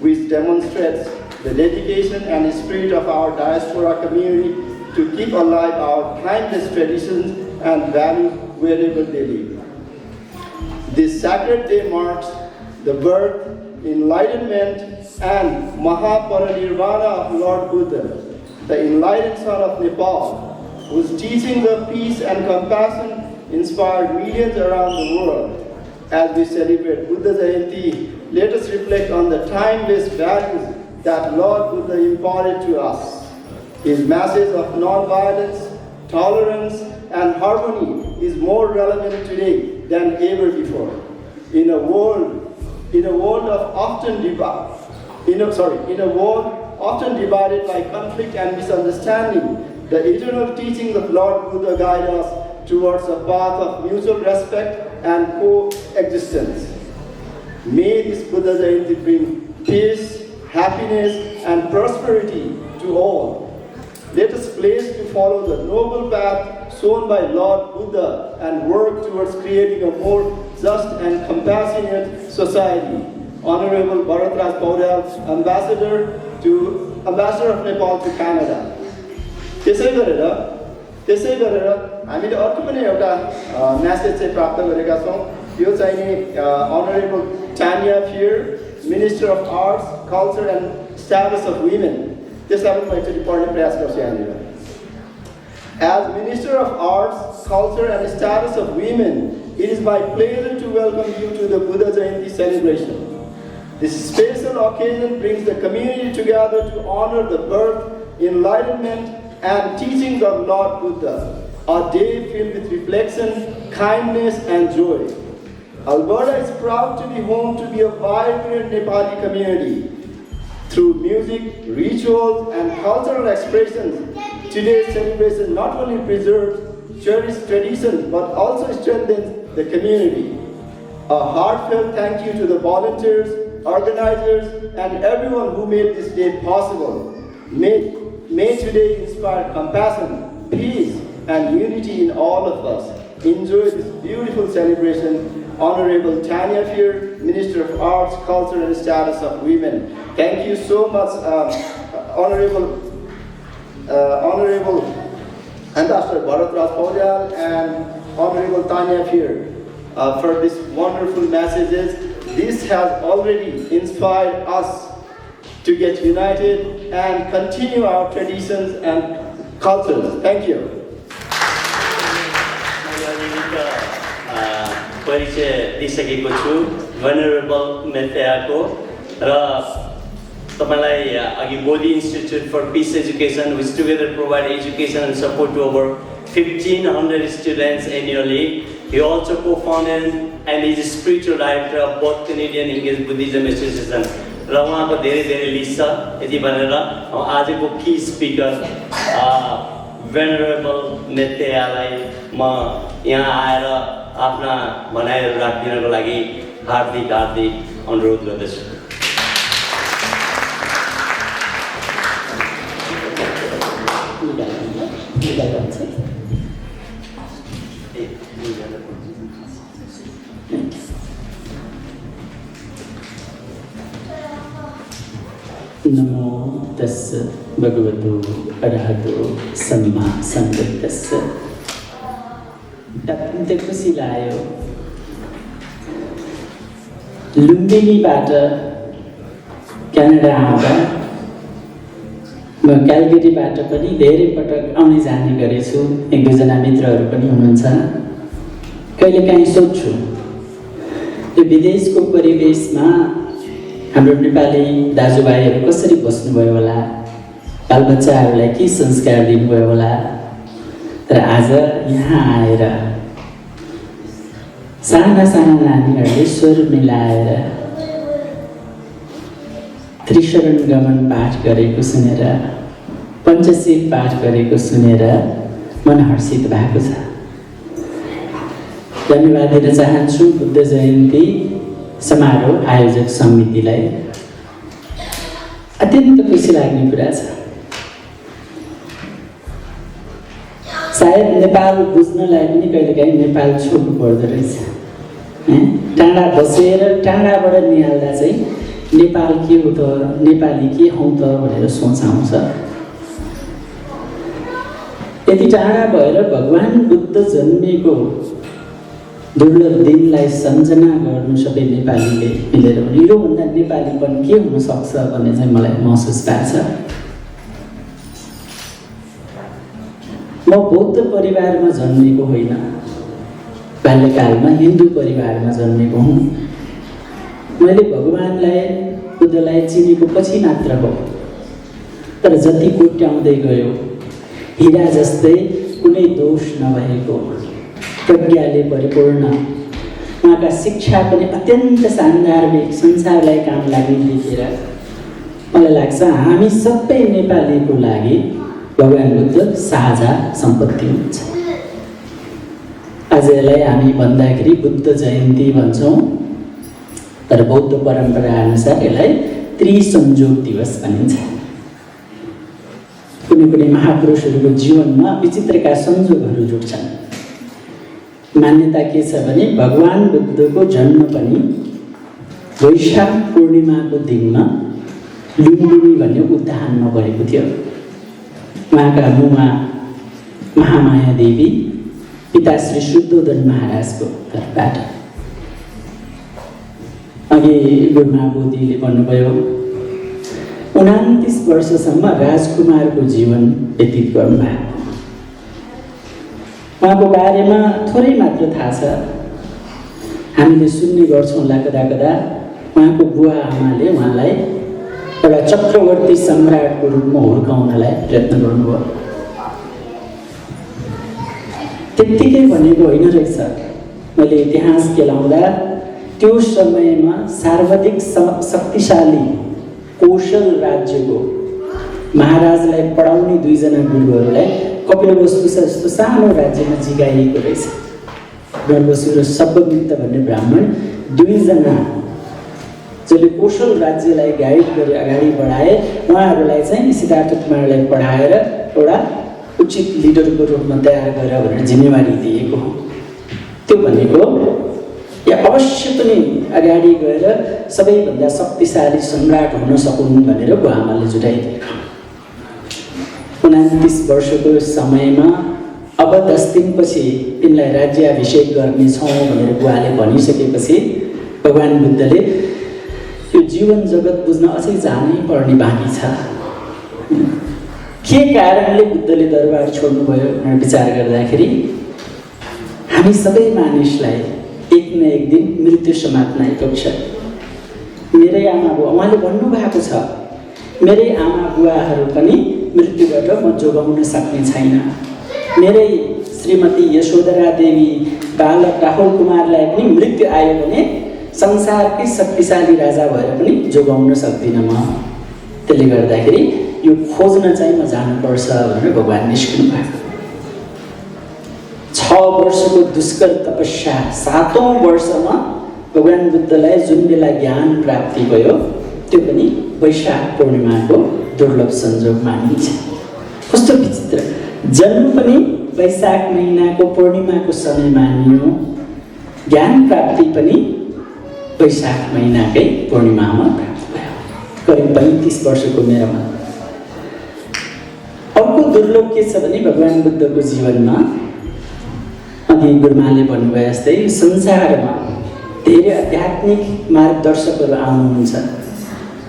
which demonstrates the dedication and spirit of our diaspora community to keep alive our timeless traditions and values wherever they live. This sacred day marks the birth, enlightenment, and Mahaparinirvana of Lord Buddha, the enlightened son of Nepal, whose teachings of peace and compassion inspired millions around the world. As we celebrate Buddha Jayanti, let us reflect on the timeless values that Lord Buddha imparted to us. His message of non-violence, tolerance, and harmony is more relevant today than ever before. In a world often divided by conflict and misunderstanding, the eternal teachings of Lord Buddha guide us towards a path of mutual respect and coexistence. May this Buddha Jayanti bring peace, happiness, and prosperity to all. Let us pledge to follow the noble path shown by Lord Buddha and work towards creating a more just and compassionate society. Honorable Bharatraj Paudel, Ambassador of Nepal to Canada. त्यसै गरेर हामीले अर्को पनि एउटा message चाहिँ प्राप्त गरेका छौँ यो चाहिँ नि honourable Tania fear minister of arts culture and status of women त्यसलाई पनि म एकचोटि पढ्ने प्रयास गर्छु यहाँनिर As Minister of Arts, Culture and Status of Women, it is my pleasure to welcome you to the Buddha Jayanti celebration. This special occasion brings the community together to honor the birth, enlightenment, and teachings of Lord Buddha, a day filled with reflection, kindness, and joy. Alberta is proud to be home to a vibrant Nepali community. Through music, rituals, and cultural expressions, today's celebration not only preserves cherished traditions but also strengthens the community. A heartfelt thank you to the volunteers, organizers, and everyone who made this day possible. May today inspire compassion, peace, and unity in all of us. Enjoy this beautiful celebration. Honorable Tanya Fear, Minister of Arts, Culture and Status of Women. Thank you so much, Honorable Ambassador Bharatraj Paudel and Honorable Tanya Fear for these wonderful messages. This has already inspired us to get united and continue our traditions and cultures. Thank you. परिचय दिइसकेको छु venerable मेत्याको र तपाईलाई अघि Bodhi institute for peace education which together provide education and support to over 1500 students annually. He also co-founded and is spiritual director of both Canadian English Buddhism Association. र उहाँको धेरै धेरै लिस्ट छ यति भनेर आजको की स्पिकर venerable मेत्यालाई म यहाँ आएर आफ्ना भनाइहरू राखिदिनको लागि हार्दिक अनुरोध गर्दछु नमो तस्स भगवतो अरहतो सम्मा सम्बुद्धस्स अत्यन्त खुसी लाग्यो लुम्बिनीबाट क्यानाडा आउँदा म क्यालगरीबाट पनि धेरै पटक आउने जाने गरेछु एक दुईजना मित्रहरू पनि हुनुहुन्छ कहिलेकाहीँ सोध्छु यो विदेशको परिवेशमा हाम्रो नेपाली दाजुभाइहरू कसरी बस्नुभयो होला बालबच्चाहरूलाई के संस्कार दिनुभयो होला। तर आज यहाँ आएर साना साना नानीहरूले स्वर मिलाएर त्रिशरण गमन पाठ गरेको सुनेर, पञ्चशील पाठ गरेको सुनेर मन हर्षित भएको छ। धन्यवाद दिन चाहन्छु बुद्ध जयन्ती समारोह आयोजक समितिलाई। अत्यन्त खुसी लाग्ने कुरा छ। सायद नेपाल बुझ्नलाई पनि कहिलेकाहीँ नेपाल छोड्नु पर्दो रहेछ। टाढा बसेर टाढाबाट निहाल्दा चाहिँ नेपाल के हो त, नेपाली के हौ त भनेर सोच आउँछ। यति टाढा भएर भगवान् बुद्ध जन्मेको दुर्लभ दिनलाई सम्झना गर्नु सबै नेपालीले मिलेर भने योभन्दा नेपालीपन के हुन सक्छ भन्ने चाहिँ मलाई महसुस भएको छ। म बौद्ध परिवारमा जन्मेको होइन, बाल्यकालमा हिन्दू परिवारमा जन्मेको हुँ। मैले भगवान्लाई बुद्धलाई चिनेको पछि मात्र हो। तर जति कोट्याउँदै गयो हिरा जस्तै कुनै दोष नभएको, प्रज्ञाले परिपूर्ण, उहाँका शिक्षा पनि अत्यन्त सान्दर्भिक, संसारलाई काम लाग्ने देखेर मलाई लाग्छ हामी सबै नेपालीको लागि भगवान् बुद्ध साझा सम्पत्ति हुन्छ। आज यसलाई हामी भन्दाखेरि बुद्ध जयन्ती भन्छौँ, तर बौद्ध परम्परा अनुसार यसलाई त्रिसंयोग दिवस भनिन्छ। कुनै कुनै महापुरुषहरूको जीवनमा विचित्रका संयोगहरू जुट्छन्। मान्यता के छ भने भगवान् बुद्धको जन्म पनि वैशाख पूर्णिमाको दिनमा लुम्बिनी भन्ने उद्यानमा भएको थियो। उहाँका मुमा महामाया देवी पिता श्री शुद्धोदन महाराजको घरबाट। अघि गुरुमा बोधीले भन्नुभयो 29 वर्षसम्म राजकुमारको जीवन व्यतीत गर्नुभयो। उहाँको बारेमा थोरै मात्र थाहा छ। हामीले सुन्ने गर्छौँ कदा कदा उहाँको बुवा आमाले उहाँलाई एउटा चक्रवर्ती सम्राटको रूपमा हुर्काउनलाई प्रयत्न गर्नुभयो। त्यत्तिकै भनेको होइन रहेछ। मैले इतिहास केलाउँदा त्यो समयमा सर्वाधिक शक्तिशाली कौशल राज्यको महाराजलाई पढाउने 2 जना गुरुहरूलाई कपिलवस्तु जस्तो सानो राज्यमा जिगाइएको रहेछ। गणवसु र शब्दमित्र भन्ने ब्राह्मण 2 जना जसले कौशल राज्यलाई गाइड गरी अगाडि बढाए, उहाँहरूलाई चाहिँ सिद्धार्थ कुमारलाई पढाएर एउटा उचित लिडरको रूपमा तयार गरेर भनेर जिम्मेवारी दिएको हो। त्यो भनेको या अवश्य पनि अगाडि गएर सबैभन्दा शक्तिशाली सम्राट हुन सकुन् भनेर बुवाआमाले जुटाइदिएको। 29 वर्षको समयमा अब 10 दिनपछि तिमीलाई राज्याभिषेक गर्नेछौँ भनेर बुवाले भनिसकेपछि भगवान् बुद्धले यो जीवन जगत बुझ्न अझै जानै पर्ने बाँकी छ। के कारणले बुद्धले दरबार छोड्नुभयो भनेर विचार गर्दाखेरि हामी सबै मानिसलाई एक न एक दिन मृत्यु समात्न आइपुग्छ। मेरै आमा बुवा, उहाँले भन्नुभएको छ मेरै आमा बुवाहरू पनि मृत्युबाट म जोगाउन सक्ने छैन। मेरै श्रीमती यशोधरा देवी बालक राहुल कुमारलाई पनि मृत्यु आयो भने संसारकै शक्तिशाली राजा भएर पनि जोगाउन सक्दिनँ म। त्यसले गर्दाखेरि यो खोज्न चाहिँ म जानुपर्छ भनेर भगवान् निस्किनु भएको। 6 वर्षको दुष्कर तपस्या 7औं वर्षमा भगवान् बुद्धलाई जुन बेला ज्ञान प्राप्ति भयो त्यो पनि वैशाख पूर्णिमाको दुर्लभ संयोग मानिन्छ। कस्तो विचित्र, जन्म पनि वैशाख महिनाको पूर्णिमाको समय मानियो, ज्ञान प्राप्ति पनि वैशाख महिनाकै पूर्णिमामा प्राप्त भयो। करिब 35 वर्षको उमेरमा। अर्को दुर्लभ के छ भने भगवान् बुद्धको जीवनमा अघि गुरुमाले भन्नुभए जस्तै संसारमा धेरै आध्यात्मिक मार्गदर्शकहरू आउनुहुन्छ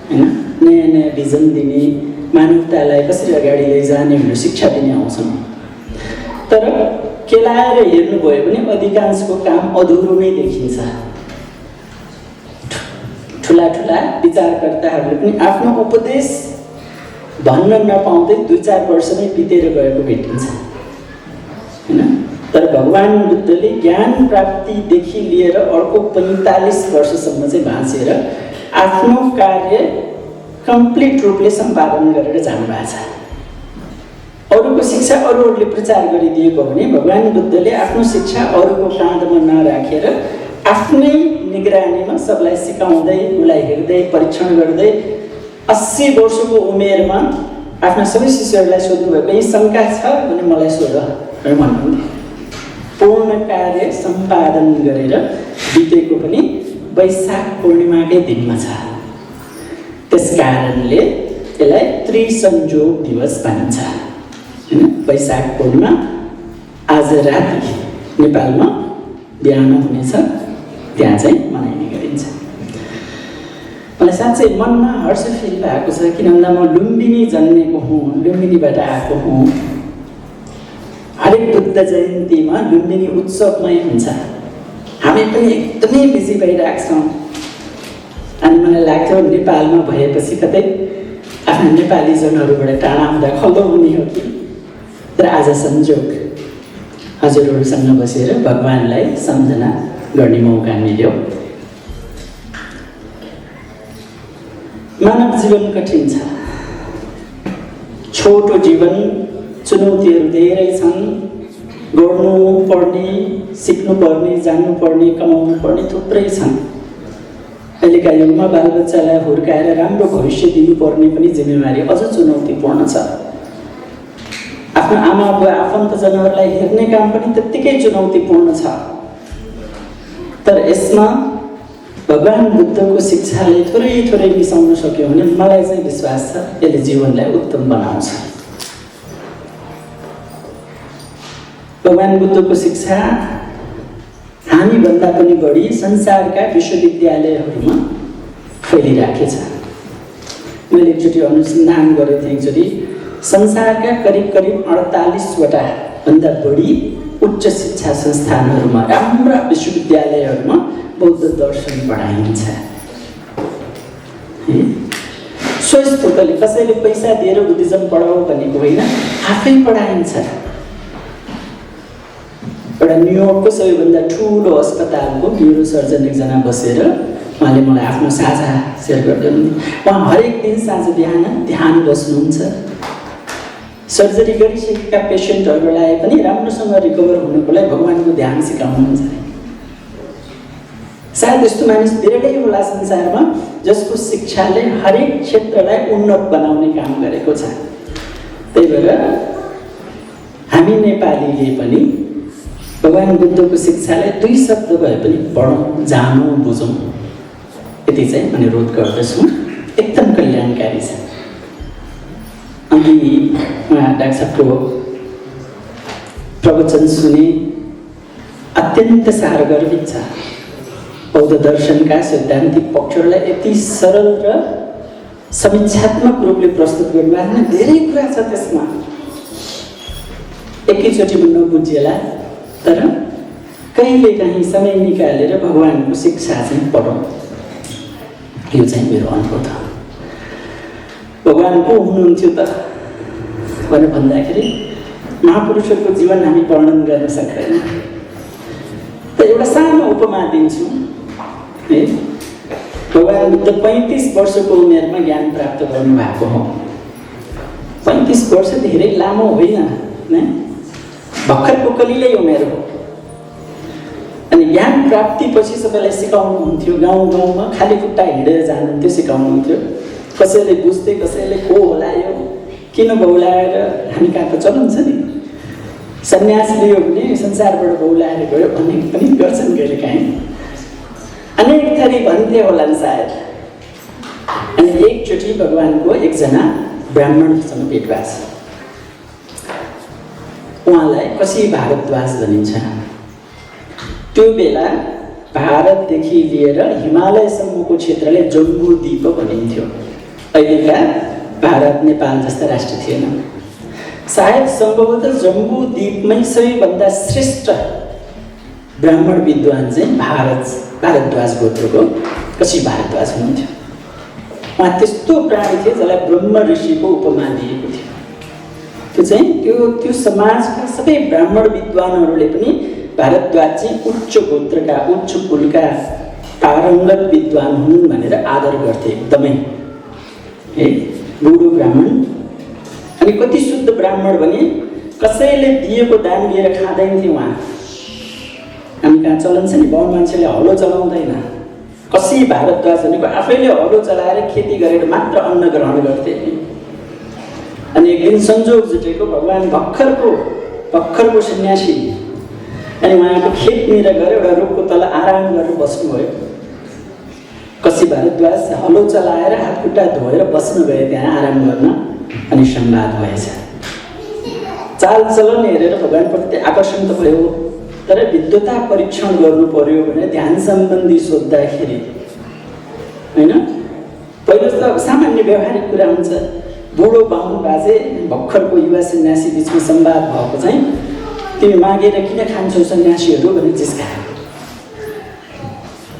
हैन, नयाँ नयाँ भिजन दिने, मानवतालाई कसरी अगाडि लैजाने भनेर शिक्षा दिने आउँछन्। तर केलाएर हेर्नुभयो भने अधिकांशको काम अधुरो नै देखिन्छ। ठुला ठुला विचारकर्ताहरूले पनि आफ्नो उपदेश भन्न नपाउँदै 2-4 वर्ष नै बितेर गएको भेटिन्छ हैन। तर भगवान बुद्धले ज्ञान प्राप्तिदेखि लिएर अर्को 45 वर्षसम्म चाहिँ बाँचेर आफ्नो कार्य कम्प्लिट रूपले सम्पादन गरेर जानुभएको छ। अरूको शिक्षा अरूहरूले प्रचार गरिदिएको भने भगवान बुद्धले आफ्नो शिक्षा अरूको काँधमा नराखेर आफ्नै निगरानीमा सबलाई सिकाउँदै उसलाई हेर्दै परीक्षण गर्दै 80 वर्षको उमेरमा आफ्ना सबै शिष्यहरूलाई सोध्नुभएको यही शङ्का छ भने मलाई सोध भनेर भन्नुहुन्थ्यो। पूर्ण कार्य सम्पादन गरेर बितेको पनि वैशाख पूर्णिमाकै दिनमा छ। त्यस कारणले यसलाई त्रिसंयोग दिवस भनिन्छ हैन। वैशाख पूर्णिमा आज राति नेपालमा बिहान हुनेछ, त्यहाँ चाहिँ मनाइने गरिन्छ। मलाई साँच्चै मनमा हर्ष फिल भएको छ, किन भन्दा म लुम्बिनी जन्मेको हुँ, लुम्बिनीबाट आएको हुँ। हरेक बुद्ध जयन्तीमा लुम्बिनी उत्सवमै हुन्छ। हामी पनि एकदमै बिजी भइरहेको छौँ। अनि मलाई लाग्थ्यो नेपालमा भएपछि कतै आफ्ना नेपाली जनहरूबाट टाढा हुँदा खल्लो हुने हो कि। तर आज संयोग हजुरहरूसँग बसेर भगवानलाई सम्झना गर्ने मौका मिल्यो। मानव जीवन कठिन छ, छोटो जीवन, चुनौतीहरू धेरै छन्। गर्नुपर्ने, सिक्नुपर्ने, जान्नुपर्ने, कमाउनुपर्ने थुप्रै छन्। अहिलेका युगमा बालबच्चालाई हुर्काएर राम्रो भविष्य दिनुपर्ने पनि जिम्मेवारी अझ चुनौतीपूर्ण छ। आफ्नो आमा बुवा आफन्तजनहरूलाई हेर्ने काम पनि त्यत्तिकै चुनौतीपूर्ण छ। तर यसमा भगवान बुद्धको शिक्षाले थोरै थोरै मिसाउन सक्यो भने मलाई चाहिँ विश्वास छ यसले जीवनलाई उत्तम बनाउँछ। भगवान बुद्धको शिक्षा हामीभन्दा पनि बढी संसारका विश्वविद्यालयहरूमा फैलिराखेछ। मैले एकचोटि अनुसन्धान गरेको थिएँ। एकचोटि संसारका करिब 48वटा भन्दा बढी उच्च शिक्षा संस्थानहरूमा, राम्रा विश्वविद्यालयहरूमा बौद्ध दर्शन पढाइन्छ। स्वस्फूर्तले कसैले पैसा दिएर बुद्धिज्म पढाऊ भनेको होइन, आफै पढाइन्छ। एउटा न्युयोर्कको सबैभन्दा ठुलो अस्पतालको न्युरो सर्जन एकजना बसेर उहाँले मलाई आफ्नो साझा सेयर गर्दै हुनुहुन्थ्यो। उहाँ हरेक दिन साँझ बिहान ध्यान बस्नुहुन्छ। सर्जरी गरिसकेका पेसेन्टहरूलाई पनि राम्रोसँग रिकभर हुनुको लागि भगवानको ध्यान सिकाउनुहुन्छ। सायद यस्तो मानिस धेरै होला संसारमा जसको शिक्षाले हरेक क्षेत्रलाई उन्नत बनाउने काम गरेको छ। त्यही भएर हामी नेपालीले पनि भगवान बुद्धको शिक्षालाई 2 शब्द भए पनि पढौँ, जानौँ, बुझौँ, यति चाहिँ अनुरोध गर्दछु। एकदम कल्याणकारी छ। अनि उहाँ डाक्टर साहबको प्रवचन सुने अत्यन्त सारगर्भित छ। बौद्ध दर्शनका सैद्धान्तिक पक्षहरूलाई यति सरल र समीक्षात्मक रूपले प्रस्तुत गर्नुभएको धेरै कुरा छ त्यसमा। एकैचोटिमा नबुझिएला, तर कहिले काहीँ समय निकालेर भगवानको शिक्षा चाहिँ पढौँ, यो चाहिँ मेरो अनुरोध हो। भगवान को हुनुहुन्थ्यो त भनेर भन्दाखेरि महापुरुषहरूको जीवन हामी वर्णन गर्न सक्दैनौँ। त एउटा सानो उपमा दिन्छु है। भगवान बुद्ध 35 वर्षको उमेरमा ज्ञान प्राप्त गर्नुभएको हो। 35 वर्ष धेरै लामो होइन, भर्खरको कलिलै उमेर हो। अनि ज्ञान प्राप्तिपछि सबैलाई सिकाउनुहुन्थ्यो। गाउँ गाउँमा खाली खुट्टा हिँडेर जानुहुन्थ्यो, सिकाउनुहुन्थ्यो। कसैले बुझ्दै, कसैले को होला यो, किन बौलाएर, हामी कहाँ त चलन छ नि, सन्यास लियो भने संसारबाट बौलाएर गयो भन्ने पनि गर्छन् कहिले काहीँ। अनेक थरी भन्थे होलान् सायद। अनि एकचोटि भगवानको एकजना ब्राह्मणसँग भेट भएको छ। उहाँलाई कशी भारद्वाज भनिन्छ। त्यो बेला भारतदेखि लिएर हिमालयसम्मको क्षेत्रलाई जम्बू द्वीप भनिन्थ्यो। अहिलेका भारत, नेपाल जस्ता राष्ट्र थिएन। सायद सम्भवतः जम्बू द्वीपमै सबैभन्दा श्रेष्ठ ब्राह्मण विद्वान चाहिँ भारद्वाज गोत्रको कशी भारद्वाज हुनुहुन्थ्यो। उहाँ त्यस्तो प्राणी थिए जसलाई ब्रह्म ऋषिको उपमा दिएको थियो। त्यो चाहिँ त्यो समाजका सबै ब्राह्मण विद्वानहरूले पनि भारद्वाज चाहिँ उच्च गोत्रका उच्च कुलका पारङ्गत विद्वान हुन् भनेर आदर गर्थे एकदमै। है बुढो ब्राह्मण अनि कति शुद्ध ब्राह्मण भने कसैले दिएको दान लिएर खाँदैन थियो उहाँ। हामी कहाँ चलन छ नि, बाहुन मान्छेले हलो चलाउँदैन। कसै भारद्वाज भनेको आफैले हलो चलाएर खेती गरेर मात्र अन्न ग्रहण गर्थे। अनि एक दिन संजोग जुटेको भगवान् भर्खरको सन्यासी अनि उहाँको खेतनिर गएर एउटा रुखको तल आराम गरेर बस्नुभयो। कसै भारद्वाज हलो चलाएर हातखुट्टा धोएर बस्नु गए त्यहाँ आराम गर्न अनि संवाद भएछ। चालचलन हेरेर भगवान्प्रति आकर्षण त भयो, तर विद्वता परीक्षण गर्नु पर्यो भने ध्यान सम्बन्धी सोद्धाखेरि होइन, पहिलो त सामान्य व्यवहारिक कुरा हुन्छ। बुढो बाहुन बाजे भर्खरको युवा सन्यासी बिचमा संवाद भएको चाहिँ तिमी मागेर किन खान्छौ सन्यासीहरू भने जिस्कायो।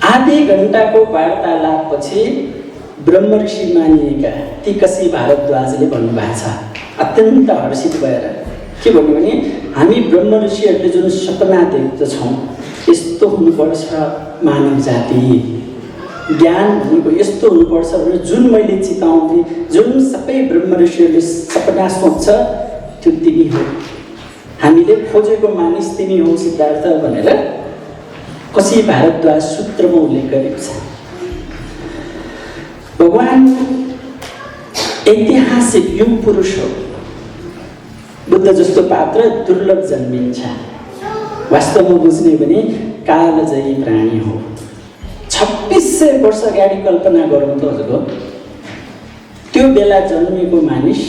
आधी घन्टाको वार्तालापपछि ब्रह्म ऋषि मानिएका ती कसै भारद्वाजले भन्नुभएको छ अत्यन्त हर्षित भएर, के भन्नु भने हामी ब्रह्म ऋषिहरूले जुन सपना देख्दछौँ यस्तो हुनुपर्छ मानव जाति, ज्ञान भनेको यस्तो हुनुपर्छ भने जुन मैले चिताउँथे, जुन सबै ब्रह्म ऋषिहरूले सपना सोच्छ त्यो तिमी हो, हामीले खोजेको मानिस तिमी हो सिद्धार्थ भनेर कसै भारद्वाज सूत्रमा उल्लेख गरेको छ। भगवान् ऐतिहासिक युग पुरुष हो। बुद्ध जस्तो पात्र दुर्लभ जन्मिन्छ। वास्तवमा बुझ्ने भने कालजयी प्राणी हो। 2600 वर्ष अगाडि कल्पना गरौँ त हजुरको, त्यो बेला जन्मेको मानिस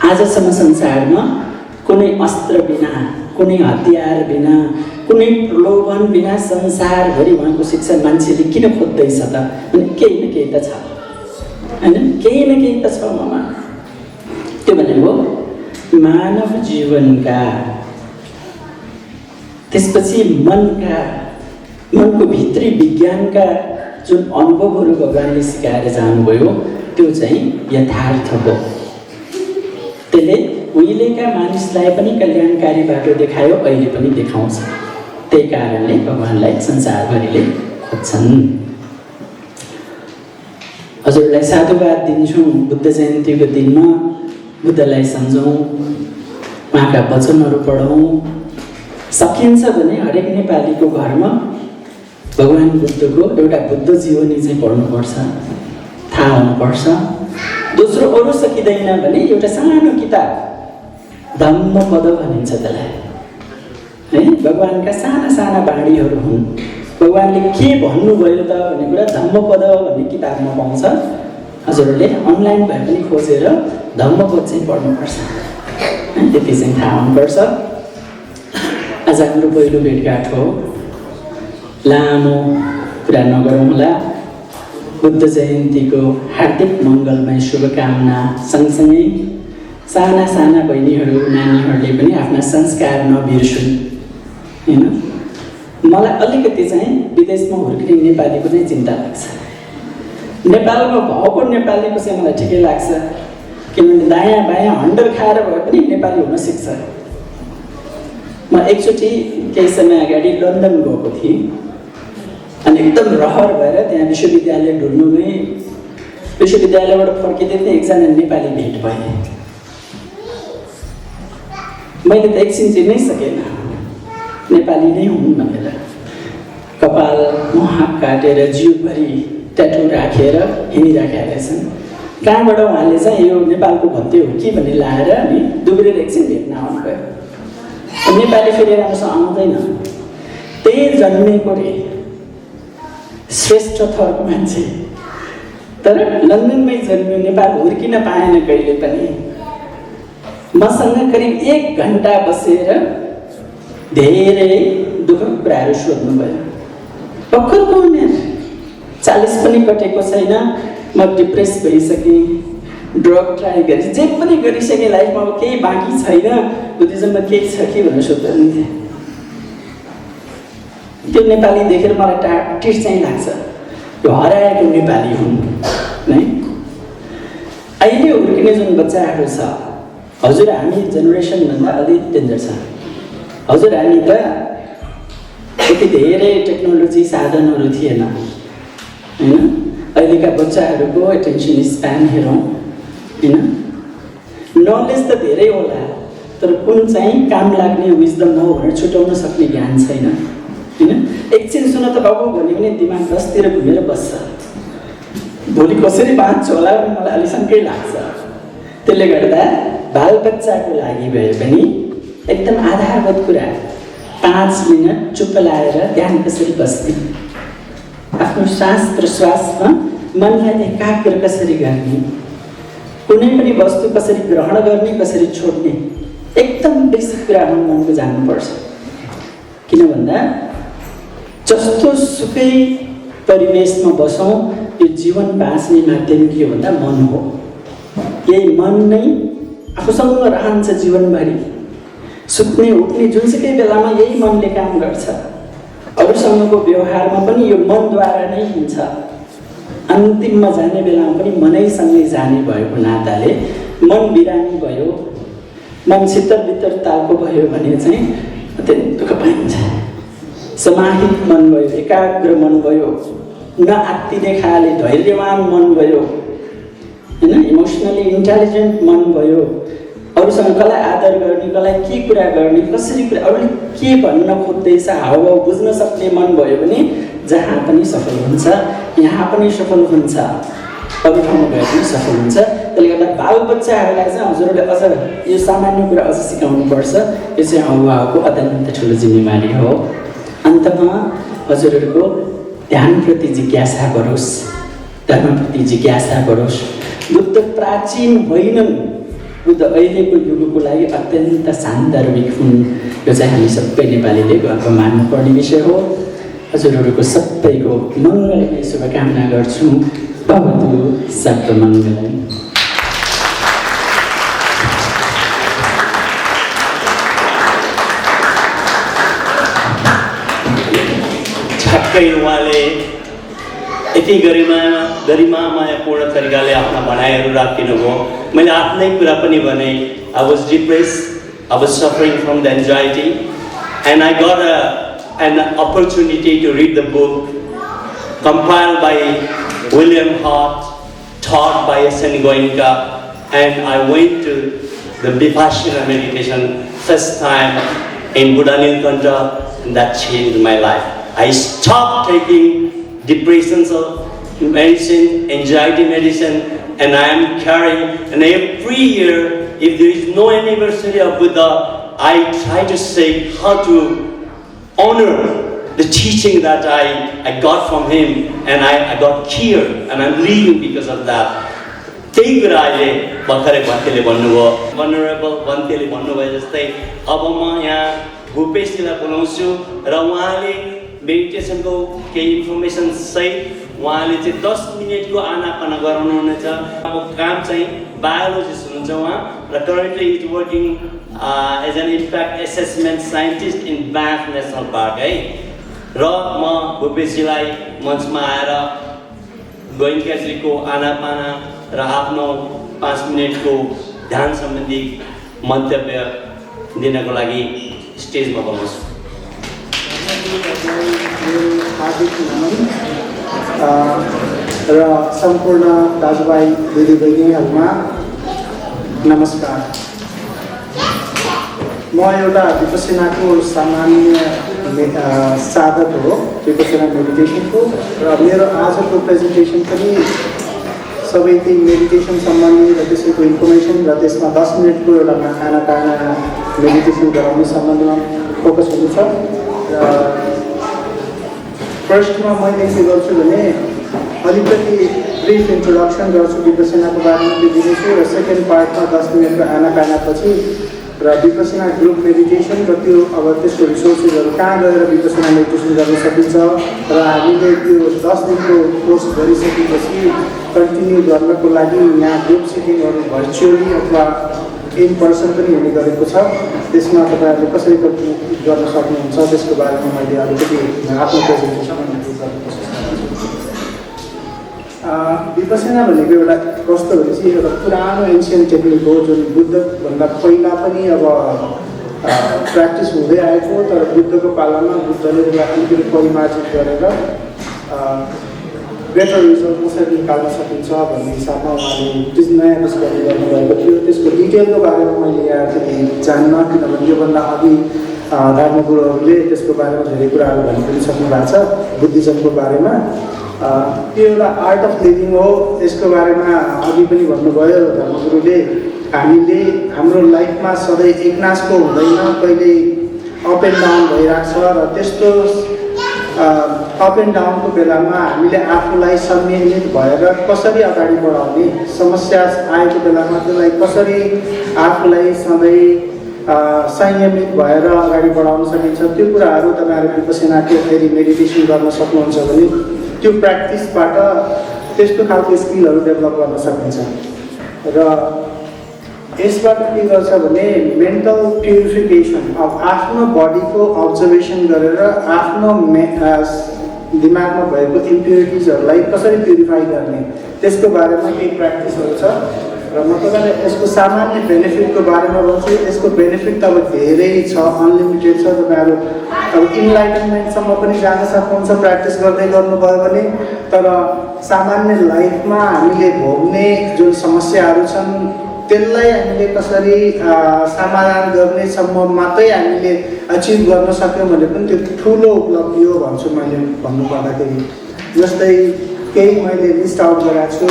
आजसम्म संसारमा कुनै अस्त्र बिना, कुनै हतियार बिना, कुनै प्रलोभन बिना संसारभरि उहाँको शिक्षा मान्छेले किन खोज्दैछ त? अनि केही न केही त छ होइन, केही न केही त छ ममा। त्यो भनेको मानव जीवनका, त्यसपछि मनको भित्री विज्ञानका जुन अनुभवहरू भगवान्ले सिकाएर जानुभयो त्यो चाहिँ यथार्थ हो। त्यसले उहिलेका मानिसलाई पनि कल्याणकारी बाटो देखायो, अहिले पनि देखाउँछ। त्यही कारणले भगवान्लाई संसारभरिले खोज्छन्। हजुरलाई साधुवाद दिन्छौँ बुद्ध जयन्तीको दिनमा, बुद्धलाई सम्झौँ, उहाँका वचनहरू पढौँ। सकिन्छ भने हरेक नेपालीको घरमा भगवान् बुद्धको एउटा बुद्ध जीवनी चाहिँ पढ्नुपर्छ, थाहा हुनुपर्छ। दोस्रो अरू सकिँदैन भने एउटा सानो किताब धम्मपद भनिन्छ त्यसलाई, है भगवान्का साना साना बाणीहरू हुन्। भगवान्ले के भन्नुभयो त भन्ने कुरा धम्मपद भन्ने किताबमा पाउँछ। हजुरहरूले अनलाइन भए पनि खोजेर धम्मपद चाहिँ पढ्नुपर्छ, त्यति चाहिँ थाहा हुनुपर्छ। आज हाम्रो पहिलो भेटघाट हो, लामो कुरा नगरौँला। बुद्ध जयन्तीको हार्दिक मङ्गलमय शुभकामना सँगसँगै साना साना बहिनीहरू नानीहरूले पनि आफ्ना संस्कार नबिर्सुन् होइन। मलाई अलिकति चाहिँ विदेशमा हुर्किने नेपालीको चाहिँ चिन्ता लाग्छ। नेपालमा भएको नेपालीको चाहिँ मलाई ठिकै लाग्छ, किनभने दायाँ बायाँ हन्डर खाएर भए पनि नेपाली हुन सिक्छ। म एकचोटि केही समय अगाडि लन्डन गएको थिएँ अनि एकदम रहर भएर त्यहाँ विश्वविद्यालय ढुल्नु गएँ। विश्वविद्यालयबाट फर्किँदै थिएँ, एकजना नेपाली भेट भए। मैले त एकछिन चिन्नै सकेन नेपाली नै हुन् भनेर। कपाल मुहाक काटेर जिउभरि ट्याटु राखेर हिँडिराखेका रहेछन्। कहाँबाट उहाँले चाहिँ यो नेपालको भत्ते हो कि भन्ने लाएर अनि दुब्रेर एकछिन भेट्न आउनुभयो। नेपाली फेरि राम्रोसँग आउँदैन, त्यही जन्मेको रे श्रेष्ठ थरको मान्छे, तर लन्डनमै जन्मियो, नेपाल हुर्किन पाएन कहिले पनि। मसँग करिब 1 घन्टा बसेर धेरै दुःखको कुराहरू सोध्नुभयो। भर्खरको उमेर, 40 पनि कटेको छैन, म डिप्रेस भइसकेँ, ड्रग ट्राई गरेँ, जे पनि गरिसकेँ, लाइफमा अब केही बाँकी छैन, बुद्धिज्ममा केही छ कि भनेर सोध्नुहुन्थ्यो। त्यो नेपाली देखेर मलाई टाढ टिर चाहिँ लाग्छ, यो हराएको नेपाली हुन् है। अहिले हुर्किने जुन बच्चाहरू छ, हजुर हामी जेनेरेसनभन्दा अलिक डेन्जर छ। हजुर हामी त यति धेरै टेक्नोलोजी साधनहरू थिएन हैन। अहिलेका बच्चाहरूको एटेन्सन स्प्यान हेरौँ हैन। नलेज त धेरै होला, तर कुन चाहिँ काम लाग्ने विजडम हो भनेर छुटाउन सक्ने ज्ञान छैन हैन। एकछिन सुन त बाबु भन्यो भने दिमाग 10तिर घुमेर बस्छ। भोलि कसरी बाँच्छ होला भने मलाई अलि शङ्कै लाग्छ। त्यसले गर्दा बालबच्चाको लागि भए पनि एकदम आधारभूत कुरा 5 मिनट चुप लाएर ध्यान कसरी बस्ने, आफ्नो सास प्रश्वासमा मनलाई एकाग्र कसरी गर्ने, कुनै पनि वस्तु कसरी ग्रहण गर्ने कसरी छोड्ने, एकदम बेसिक कुराहरू मनको जान्नुपर्छ। किन भन्दा जस्तो सुकै परिवेशमा बसौँ, यो जीवन बाँच्ने माध्यम के हो भन्दा मन हो। यही मन नै आफूसँग रहन्छ जीवनभरि। सुत्ने उठ्ने जुनसुकै बेलामा यही मनले काम गर्छ। अरूसँगको व्यवहारमा पनि यो मनद्वारा नै हुन्छ। अन्तिममा जाने बेलामा पनि मनैसँगै जाने भएको नाताले मन बिरामी भयो, मन छितर तालको भयो भने चाहिँ अत्यन्त दुःख पाइन्छ। समाहित मन भयो, एकाग्र मन भयो, नआत्तिने खाले धैर्यवान मन भयो हैन, इमोसनली इन्टेलिजेन्ट मन भयो, अरूसँग कसलाई आदर गर्ने, कसलाई के कुरा गर्ने, कसरी कुरा अरूले के भन्न खोज्दैछ हावभाव बुझ्न सक्ने मन भयो भने जहाँ पनि सफल हुन्छ, यहाँ पनि सफल हुन्छ, अरू ठाउँमा गए पनि सफल हुन्छ। त्यसले गर्दा बालबच्चाहरूलाई चाहिँ हजुरहरूले अझ यो सामान्य कुरा अझ सिकाउनुपर्छ। यो चाहिँ अभिभावकको अत्यन्त ठुलो जिम्मेवारी हो। अन्तमा हजुरहरूको ध्यानप्रति जिज्ञासा बढोस्, धर्मप्रति जिज्ञासा बढोस्। बुद्ध प्राचीन होइनन्, बुद्ध अहिलेको युगको लागि अत्यन्त सान्दर्भिक हुन्। यो चाहिँ हामी सबै नेपालीले गर्व मान्नुपर्ने विषय हो। हजुरहरूको सबैको मङ्गलमय शुभकामना गर्छु। भवतु सर्वमङ्गलम्। ठ्याक्कै उहाँले यति गरिमामयपूर्ण तरिकाले आफ्ना भनाइहरू राखिदिनुभयो। मैले आफ्नै कुरा पनि भने, I was depressed, I was suffering from the anxiety, and I got an opportunity to read the book compiled by William Hart, taught by S.N. Goenka, and I went to the Vipassana meditation first time in Buddha Nilkantha, and that changed my life. I stopped taking depressions of medicine, anxiety medicine, and I am carrying, and every year, if there is no anniversary of Buddha, I try to say how to honor the teaching that I got from him, and I got cured, and I'm living because of that. त्यही कुरा अहिले भर्खरै भन्तेले भन्नुभयो, vulnerable भन्तेले भन्नुभयो जस्तै अब म यहाँ भूपेशजीलाई बोलाउँछु र उहाँले मेडिटेसनको केही इन्फर्मेसन सहित उहाँले चाहिँ 10 मिनटको आनापाना गराउनुहुनेछ। अब काम चाहिँ बायोलोजिस्ट हुनुहुन्छ उहाँ र currently is working as an impact assessment scientist in ब्याफ नेसनल पार्क है। र म भूपेशजीलाई मञ्चमा आएर गोइन्काजीको आनापाना र आफ्नो 5 मिनटको ध्यान सम्बन्धी मन्तव्य दिनको लागि स्टेजमा बोलाउँछु। हार्दिक नमन र सम्पूर्ण दाजुभाइ दिदीबहिनीहरूमा नमस्कार। म एउटा विपस्सनाको सामान्य साधक हो, विपस्सना मेडिटेसनको, र मेरो आजको प्रेजेन्टेसन पनि सबै त्यही मेडिटेसन सम्बन्धी र त्यसैको इन्फर्मेसन र त्यसमा 10 मिनटको एउटा आनापाना मेडिटेसन गराउने सम्बन्धमा फोकस हुनेछ। र फर्स्टमा मैले के गर्छु भने अलिकति ब्रिफ इन्ट्रोडक्सन गर्छु, विपस्सनाको बारेमा दिनेछु, र सेकेन्ड पार्टमा 10 मिनटको आनापानापछि र विपस्सना ग्रुप मेडिटेसन र त्यो अब त्यसको रिसोर्सेसहरू कहाँ गएर विपस्सना मेडिटेसन गर्न सकिन्छ, र हामीले त्यो 10 दिनको कोर्स गरिसकेपछि कन्टिन्यू गर्नको लागि यहाँ ग्रुप सिटिङहरू भर्चुअली अथवा इन पर्सन पनि हुने गरेको छ। त्यसमा तपाईँहरूले कसरी गर्न सक्नुहुन्छ त्यसको बारेमा मैले अलिकति आफ्नो प्रेजेन्टेसन गर्न कोसिस गर्छु। विपसना भनेको एउटा कस्तो भनेपछि एउटा पुरानो एन्सियन्ट टेक्निक हो जुन बुद्धभन्दा पहिला पनि अब प्र्याक्टिस हुँदै आएको तर बुद्धको पालामा बुद्धले यसलाई अलिकति परिमार्जित गरेर बेटर रिजल्ट कसरी निकाल्न सकिन्छ भन्ने हिसाबमा उहाँले नयाँ डिस्कभरी गर्नुभएको थियो। त्यसको डिटेलको बारेमा मैले यहाँ चाहिँ जान्न किनभने योभन्दा अघि धर्मगुरुहरूले त्यसको बारेमा धेरै कुराहरू भनिदिनु सक्नु भएको छ बुद्धिज्मको बारेमा। त्यो एउटा आर्ट अफ लिभिङ हो। यसको बारेमा अघि पनि भन्नुभयो धर्मगुरुले हामीले हाम्रो लाइफमा सधैँ एकनासको हुँदैन, कहिले अप एन्ड डाउन भइरहेको छ र त्यस्तो अप एन्ड डाउनको बेलामा हामीले आफूलाई संयमित भएर कसरी अगाडि बढाउने, समस्या आएको बेलामा त्यसलाई कसरी आफूलाई सधैँ संयमित भएर अगाडि बढाउन सकिन्छ त्यो कुराहरू तपाईँहरू विपसनाको फेरि मेडिटेसन गर्न सक्नुहुन्छ भने त्यो प्र्याक्टिसबाट त्यस्तो खालको स्किलहरू डेभलप गर्न सकिन्छ। र यसबाट के गर्छ भने मेन्टल प्युरिफिकेसन अब आफ्नो बडीको अब्जर्भेसन गरेर आफ्नो दिमागमा भएको इम्प्युरिटिजहरूलाई कसरी प्युरिफाई गर्ने त्यसको बारेमा केही प्र्याक्टिसहरू छ। र म तपाईँलाई यसको सामान्य बेनिफिटको बारेमा भन्छु। यसको बेनिफिट त अब धेरै छ, अनलिमिटेड छ। तपाईँहरू अब इन्लाइटनमेन्टसम्म पनि जान सक्नुहुन्छ प्र्याक्टिस गर्दै गर्नुभयो भने। तर सामान्य लाइफमा हामीले भोग्ने जुन समस्याहरू छन् त्यसलाई हामीले कसरी समाधान गर्नेसम्म मात्रै हामीले अचिभ गर्न सक्यौँ भने पनि त्यो ठुलो उपलब्धि हो भन्छु मैले भन्नुपर्दाखेरि। जस्तै केही मैले लिस्ट आउट गरेको छु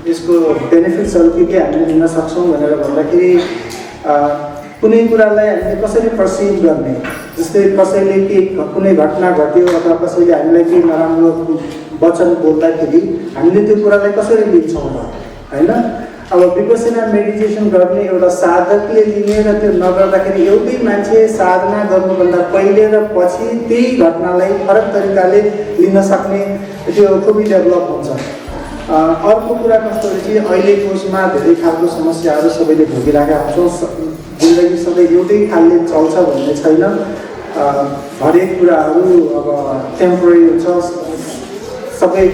यसको बेनिफिट्सहरू के हामीले लिन सक्छौँ भनेर भन्दाखेरि कुनै कुरालाई हामीले कसरी पर्सिभ गर्ने, जस्तै कसैले के कुनै घटना घट्यो अथवा कसैले हामीलाई केही नराम्रो वचन बोल्दाखेरि हामीले त्यो कुरालाई कसरी लिन्छौँ त होइन। अब विपसना मेडिटेसन गर्ने एउटा साधकले लिने र त्यो नगर्दाखेरि एउटै मान्छे साधना गर्नुभन्दा पहिले र पछि त्यही घटनालाई फरक तरिकाले लिन सक्ने त्यो खुबै डेभलप हुन्छ। अर्को कुरा कस्तो रहेछ अहिलेको उसमा धेरै खालको समस्याहरू सबैले भोगिरहेका हुन्छौँ। जिन्दगी सधैँ एउटै खालले चल्छ भन्ने छैन। हरेक कुराहरू अब टेम्पोरेरी हुन्छ। सबै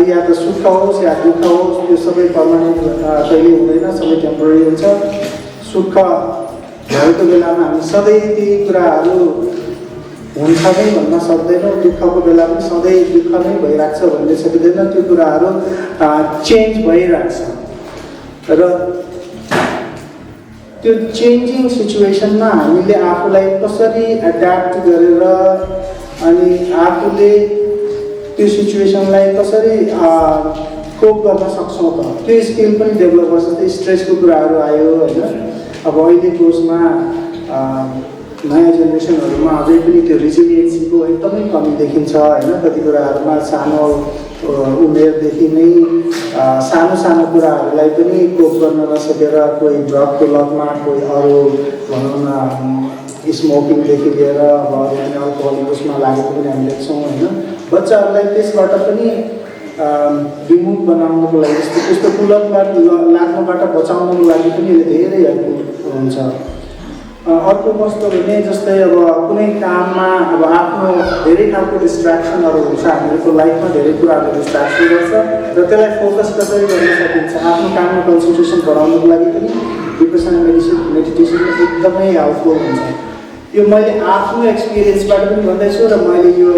या त सुख होस् या दुःख होस् त्यो सबै पर्मानेन्ट कहिले हुँदैन, सबै टेम्पोरेरी हुन्छ। सुख भएको बेलामा हामी सधैँ त्यही कुराहरू हुन्छ नै भन्न सक्दैनौँ, दुःखको बेला पनि सधैँ दुःख नै भइरहेको छ भन्ने सकिँदैन। त्यो कुराहरू चेन्ज भइरहेको छ र त्यो चेन्जिङ सिचुएसनमा हामीले आफूलाई कसरी एड्याप्ट गरेर अनि आफूले त्यो सिचुएसनलाई कसरी कोप गर्न सक्छौँ त त्यो स्किल पनि डेभलप गर्छ। जस्तै स्ट्रेसको कुराहरू आयो होइन। अब अहिलेको उसमा नयाँ जेनेरेसनहरूमा अझै पनि त्यो रिजिलियन्सीको एकदमै कमी देखिन्छ होइन। कति कुराहरूमा सानो उमेरदेखि नै सानो सानो कुराहरूलाई पनि कोप गर्न नसकेर कोही ड्रगको लतमा, कोही अरू भनौँ न स्मोकिङदेखि लिएर अब अल्कोहल उसमा लागेको पनि हामी देख्छौँ होइन। बच्चाहरूलाई त्यसबाट पनि विमुख बनाउनको लागि त्यस्तो कुलतबाट लाग्नबाट बचाउनको लागि पनि धेरै हेल्पफुल हुन्छ। अर्को कस्तो भने जस्तै अब कुनै काममा अब आफ्नो धेरै खालको डिस्ट्र्याक्सनहरू हुन्छ। हामीहरूको लाइफमा धेरै कुराहरू डिस्ट्र्याक्सन गर्छ र त्यसलाई फोकस कसरी गर्न सकिन्छ आफ्नो काममा कन्सन्ट्रेसन बढाउनको लागि पनि विपसना मेडिटेसन एकदमै हेल्पफुल हुन्छ। यो मैले आफ्नो एक्सपिरियन्सबाट पनि भन्दैछु र मैले यो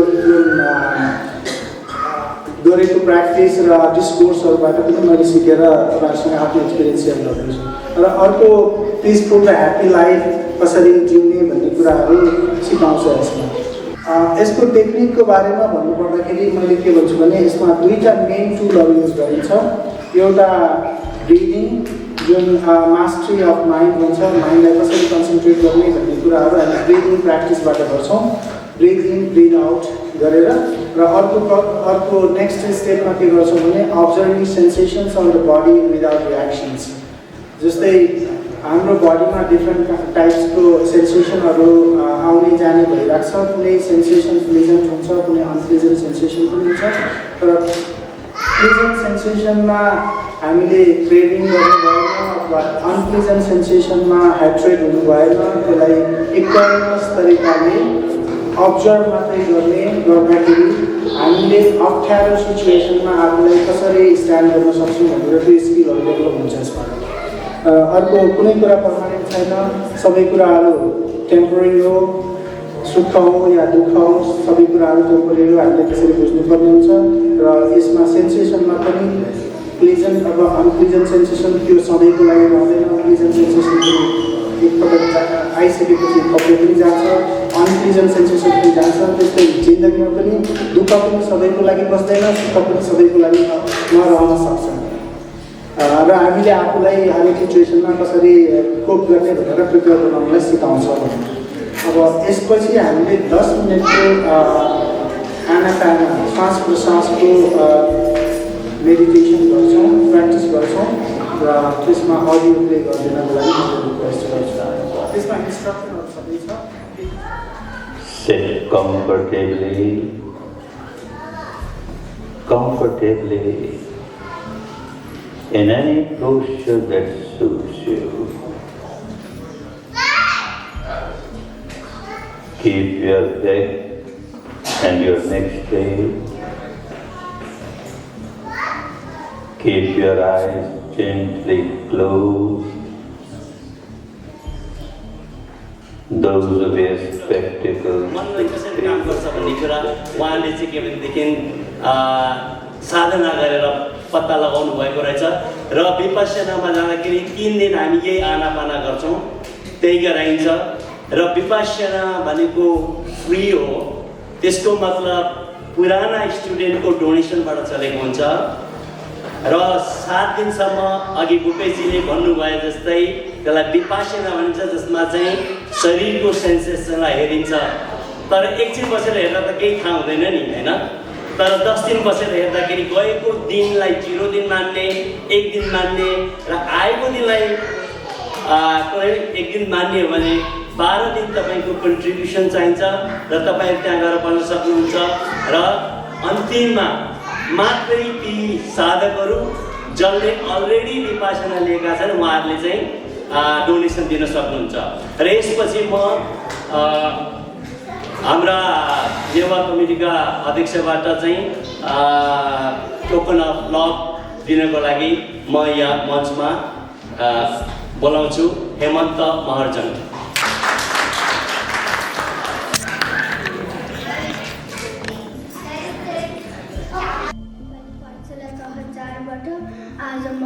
गरेको प्र्याक्टिस र डिस्कोर्सहरूबाट पनि मैले सिकेर तपाईँहरूसँग आफ्नो एक्सपिरियन्स सेयर गर्दैछु। र अर्को पिसफुल र ह्याप्पी लाइफ कसरी जिउने भन्ने कुराहरू सिकाउँछ यसमा। यसको टेक्निकको बारेमा भन्नुपर्दाखेरि मैले के भन्छु भने यसमा दुईवटा मेन टुलहरू युज गरिन्छ। एउटा ब्रिदिङ जुन मास्टरी अफ माइन्ड भन्छ, माइन्डलाई कसरी कन्सन्ट्रेट गर्ने भन्ने कुराहरू हामी ब्रिदिङ प्र्याक्टिसबाट गर्छौँ। ब्रिथ इन ब्रिथ आउट गरेर र अर्को नेक्स्ट स्टेपमा के गर्छौँ भने observing sensations on the body without reactions. जस्तै हाम्रो बडीमा डिफ्रेन्ट टाइप्सको सेन्सेसनहरू आउने जाने भइरहेको छ। कुनै सेन्सेसन प्लेजेन्ट हुन्छ, कुनै अनप्लेजेन्ट सेन्सेसन पनि हुन्छ। तर प्लेजेन्ट सेन्सेसनमा हामीले क्रेभिङ गर्नु भएन अथवा अनप्लेजेन्ट सेन्सेसनमा हेट्रेड हुनु भएन। त्यसलाई इक्वलस तरिकाले अब्जर्भ मात्रै गर्दाखेरि हामीले अप्ठ्यारो सिचुएसनमा आफूलाई कसरी स्ट्यान्ड गर्न सक्छौँ भनेर त्यो स्किलहरू डेभलप हुन्छ यसबाट। अर्को कुनै कुरा पर्मानेन्ट छैन, सबै कुराहरू टेम्पोरेरी हो, सुख हो या दुःख हो, सबै कुराहरू टेम्पोरेरी हो, हामीले त्यसरी बुझ्नुपर्ने हुन्छ। र यसमा सेन्सेसनमा पनि प्लेजेन्ट अथवा अनप्लेजेन्ट सेन्सेसन त्यो सधैँको लागि रहँदैन। प्लेजेन्ट सेन्सेसन पनि एकपल्ट आइसकेपछि कपडे पनि जान्छ, अनप्लेजेन्ट सेन्सेसन पनि जान्छ। त्यस्तै जिन्दगीमा पनि दुःख पनि सबैको लागि बस्दैन, सुख पनि सबैको लागि नरहन सक्छ। र हामीले आफूलाई हरेक सिचुएसनमा कसरी कोप गर्ने भनेर प्रिपेयर बनाउनलाई सिकाउँछ। अब यसपछि हामीले 10 मिनटको आनापाना श्वास प्रश्वासको मेडिटेसन गर्छौँ, प्र्याक्टिस गर्छौँ र त्यसमा अडियो प्ले गरिदिनको लागि म रिक्वेस्ट गर्छु। त्यसमा इन्स्ट्रक्सनहरू सबै छ। Sit comfortably in any posture that suits you. Keep your back and your neck straight. Keep your eyes gently closed. Those who wear spectacles. मनले कसरी काम गर्छ भन्ने कुरा उहाँले चाहिँ के भनेदेखि साधना गरेर पत्ता लगाउनु भएको रहेछ। र विपश्यनामा जाँदाखेरि 3 दिन हामी यही आनापाना गर्छौँ, त्यही गराइन्छ। र विपश्यना भनेको फ्री हो, त्यसको मतलब पुराना स्टुडेन्टको डोनेसनबाट चलेको हुन्छ। र 7 दिनसम्म अघि भूपेशजीले भन्नुभयो जस्तै त्यसलाई विपश्यना भनिन्छ, जसमा चाहिँ शरीरको सेन्सेसनलाई हेरिन्छ। तर एकछिन बसेर हेर्दा त केही थाहा हुँदैन नि, होइन? तर 10 दिन बसेर हेर्दाखेरि गएको दिनलाई 0 दिन मान्ने, 1 दिन मान्ने र आएको दिनलाई 1 दिन मान्ने हो भने 12 दिन तपाईँको कन्ट्रिब्युसन चाहिन्छ र तपाईँहरू त्यहाँ गएर बन्न सक्नुहुन्छ। र अन्तिममा मात्रै ती साधकहरू जसले अलरेडी विपश्यना लिएका छन् उहाँहरूले चाहिँ डोनेसन दिन सक्नुहुन्छ। र यसपछि म हाम्रा नेवा कमिटीका अध्यक्षबाट चाहिँ टोकन अफ लभ दिनको लागि म यहाँ मञ्चमा बोलाउँछु हेमन्त महर्जन। आज म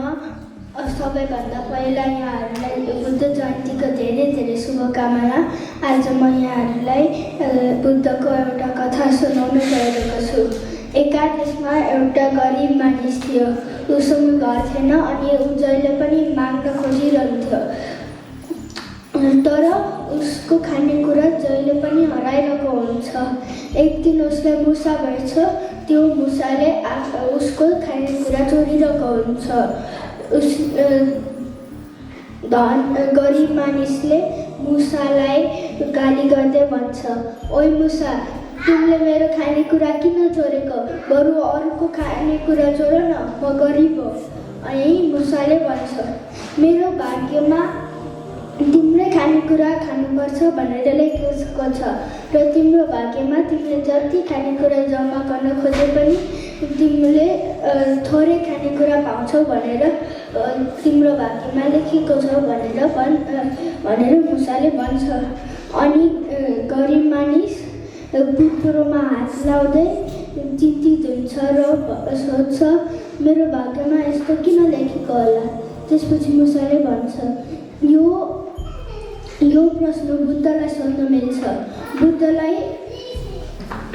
सबैभन्दा पहिला यहाँहरूलाई बुद्ध जयन्तीको धेरै धेरै शुभकामना। आज म यहाँहरूलाई बुद्धको एउटा कथा सुनाउन गइरहेको छु। एकादेशमा एउटा गरिब मानिस थियो। उसँग घर थिएन अनि ऊ जहिले पनि माग्न खोजिरहन्थ्यो, तर उसको खानेकुरा जहिले पनि हराइरहेको हुन्छ। एक दिन उसलाई मुसा भेट्छ, त्यो मुसाले उसको खानेकुरा चोरिरहेको हुन्छ। गरिब मानिसले मुसालाई गाली गर्दै भन्छ, ओइ मुसा, तिमीले मेरो खानेकुरा किन चोरेको? बरु अरूको खानेकुरा चोर न, म गरिब हो। अनि मुसाले भन्छ, मेरो भाग्यमा तिमीले खानेकुरा खानुपर्छ भनेर लेखेको छ र तिम्रो भाग्यमा तिमीले जति खानेकुरा जम्मा गर्न खोजे पनि तिमीले थोरै खानेकुरा पाउँछौ भनेर तिम्रो भाग्यमा लेखेको छ भनेर मुसाले भन्छ। अनि गरिब मानिस बुकुरोमा हात लाउँदै चिन्तित हुन्छ र सोध्छ, मेरो भाग्यमा यस्तो किन लेखेको होला? त्यसपछि मुसाले भन्छ, यो प्रश्न बुद्धलाई सोध्न मिल्छ, बुद्धलाई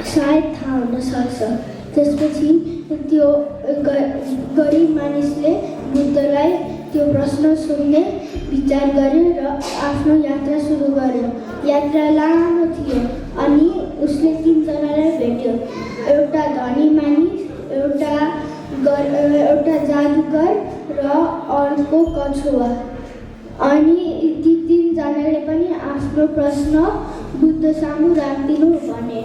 सायद थाहा हुन सक्छ। त्यसपछि त्यो गरिब मानिसले बुद्धलाई त्यो प्रश्न सोध्ने विचार गर्यो र आफ्नो यात्रा सुरु गर्यो। यात्रा लामो थियो अनि उसले 3 जनालाई भेट्यो, एउटा धनी मानिस, एउटा जादुगर र अर्को कछुवा। अनि ती 3 जनाले पनि आफ्नो प्रश्न बुद्ध सामु राखिदिनु भने।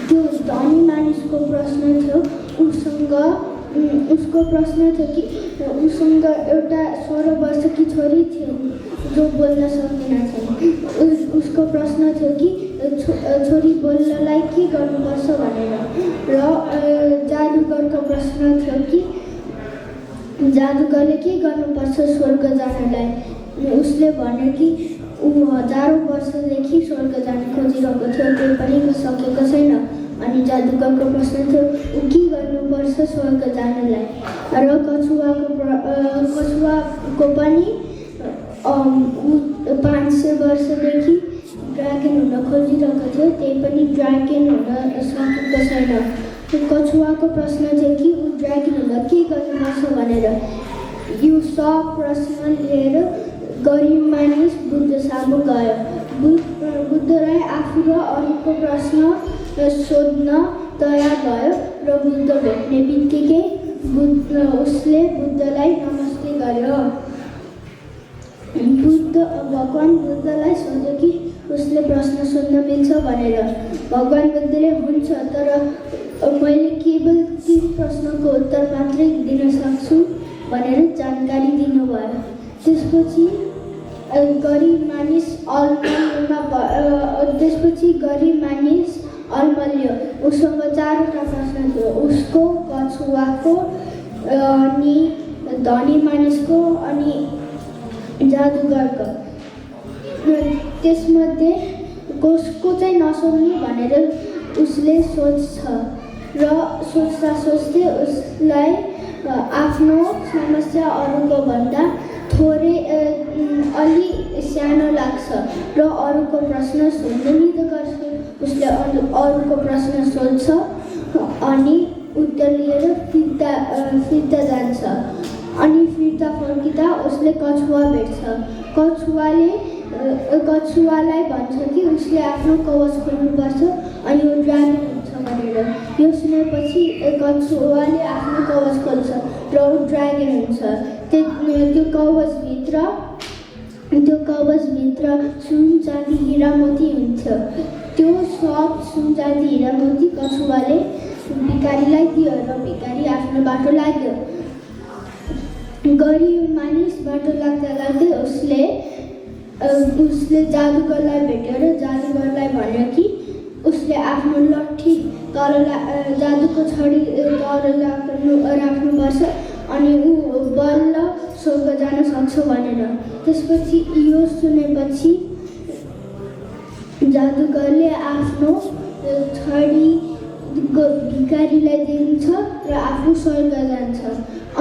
त्यो धनी मानिसको प्रश्न थियो, उसको प्रश्न थियो कि उसँग एउटा 16 वर्षकी छोरी थियो जो बोल्न सक्दिन थियो। उसको प्रश्न थियो कि छोरी बोल्नलाई के गर्नुपर्छ भनेर र जादुगरको प्रश्न थियो कि जादुगरले के गर्नुपर्छ स्वर्ग जानलाई। उसले भन्यो कि ऊ हजारौँ वर्षदेखि स्वर्ग जान खोजिरहेको थियो, त्यही पनि सकेको छैन। अनि जादुगरको प्रश्न थियो ऊ के गर्नुपर्छ स्वर्ग जानलाई। र कछुवाको पनि 500 वर्षदेखि ड्रागन हुन खोजिरहेको थियो, त्यही पनि ड्रागन हुन सकेको छैन। कछुवाको प्रश्न थियो कि ऊ ड्रागन हुन के गर्नुपर्छ भनेर। यो सब प्रश्न लिएर गरिब मानिस बुद्ध सामु गयो। बुद्धलाई आफू र अरूको प्रश्न सोध्न तयार भयो र बुद्ध भेट्ने बित्तिकै उसले बुद्धलाई नमस्ते गर्यो। भगवान बुद्धलाई सोध्यो कि उसले प्रश्न सोध्न मिल्छ भनेर। भगवान बुद्धले हुन्छ, तर मैले केवल ती प्रश्नको उत्तर मात्रै दिन सक्छु भनेर जानकारी दिनुभयो। त्यसपछि गरिब मानिस अलमल्यो। उसँग 4वटा प्रश्न थियो, उसको, कछुवाको, अनि धनी मानिसको अनि जादुगरको। त्यसमध्ये कसको चाहिँ नसोध्नु भनेर उसले सोच्छ र सोच्दै उसलाई आफ्नो समस्या अरूको भन्दा थोरै अलि सानो लाग्छ र अरूको प्रश्न सोध्नु नि गर्छ। उसले अरूको प्रश्न सोध्छ अनि उत्तर लिएर फिर्ता जान्छ। अनि फिर्ता फर्किँदा उसले कछुवा भेट्छ। कछुवालाई भन्छ कि उसले आफ्नो कवच खोल्नुपर्छ अनि यो ड्रागन हुन्छ भनेर। यो सुनेपछि कछुवाले आफ्नो कवच खोल्छ र ऊ ड्रागन हुन्छ। त्यो कवचभित्र सुन, चाँदी, हिरा, मोती हुन्थ्यो। त्यो सब सुन, चाँदी, हिरा, मोती कछुवाले भिखारीलाई दियो र भिखारी आफ्नो बाटो लाग्यो। गरिब मानिस बाटो लाग्दै उसले जादुगरलाई भेट्यो र जादुगरलाई भन्यो कि उसले आफ्नो लट्ठी जादुको छडी तल राख्नुपर्छ अनि ऊ बल्ल स्वर्ग जान सक्छ भनेर। त्यसपछि यो सुनेपछि जादुगरले आफ्नो छडी भिखारीलाई दिन्छ र आफू स्वर्ग जान्छ।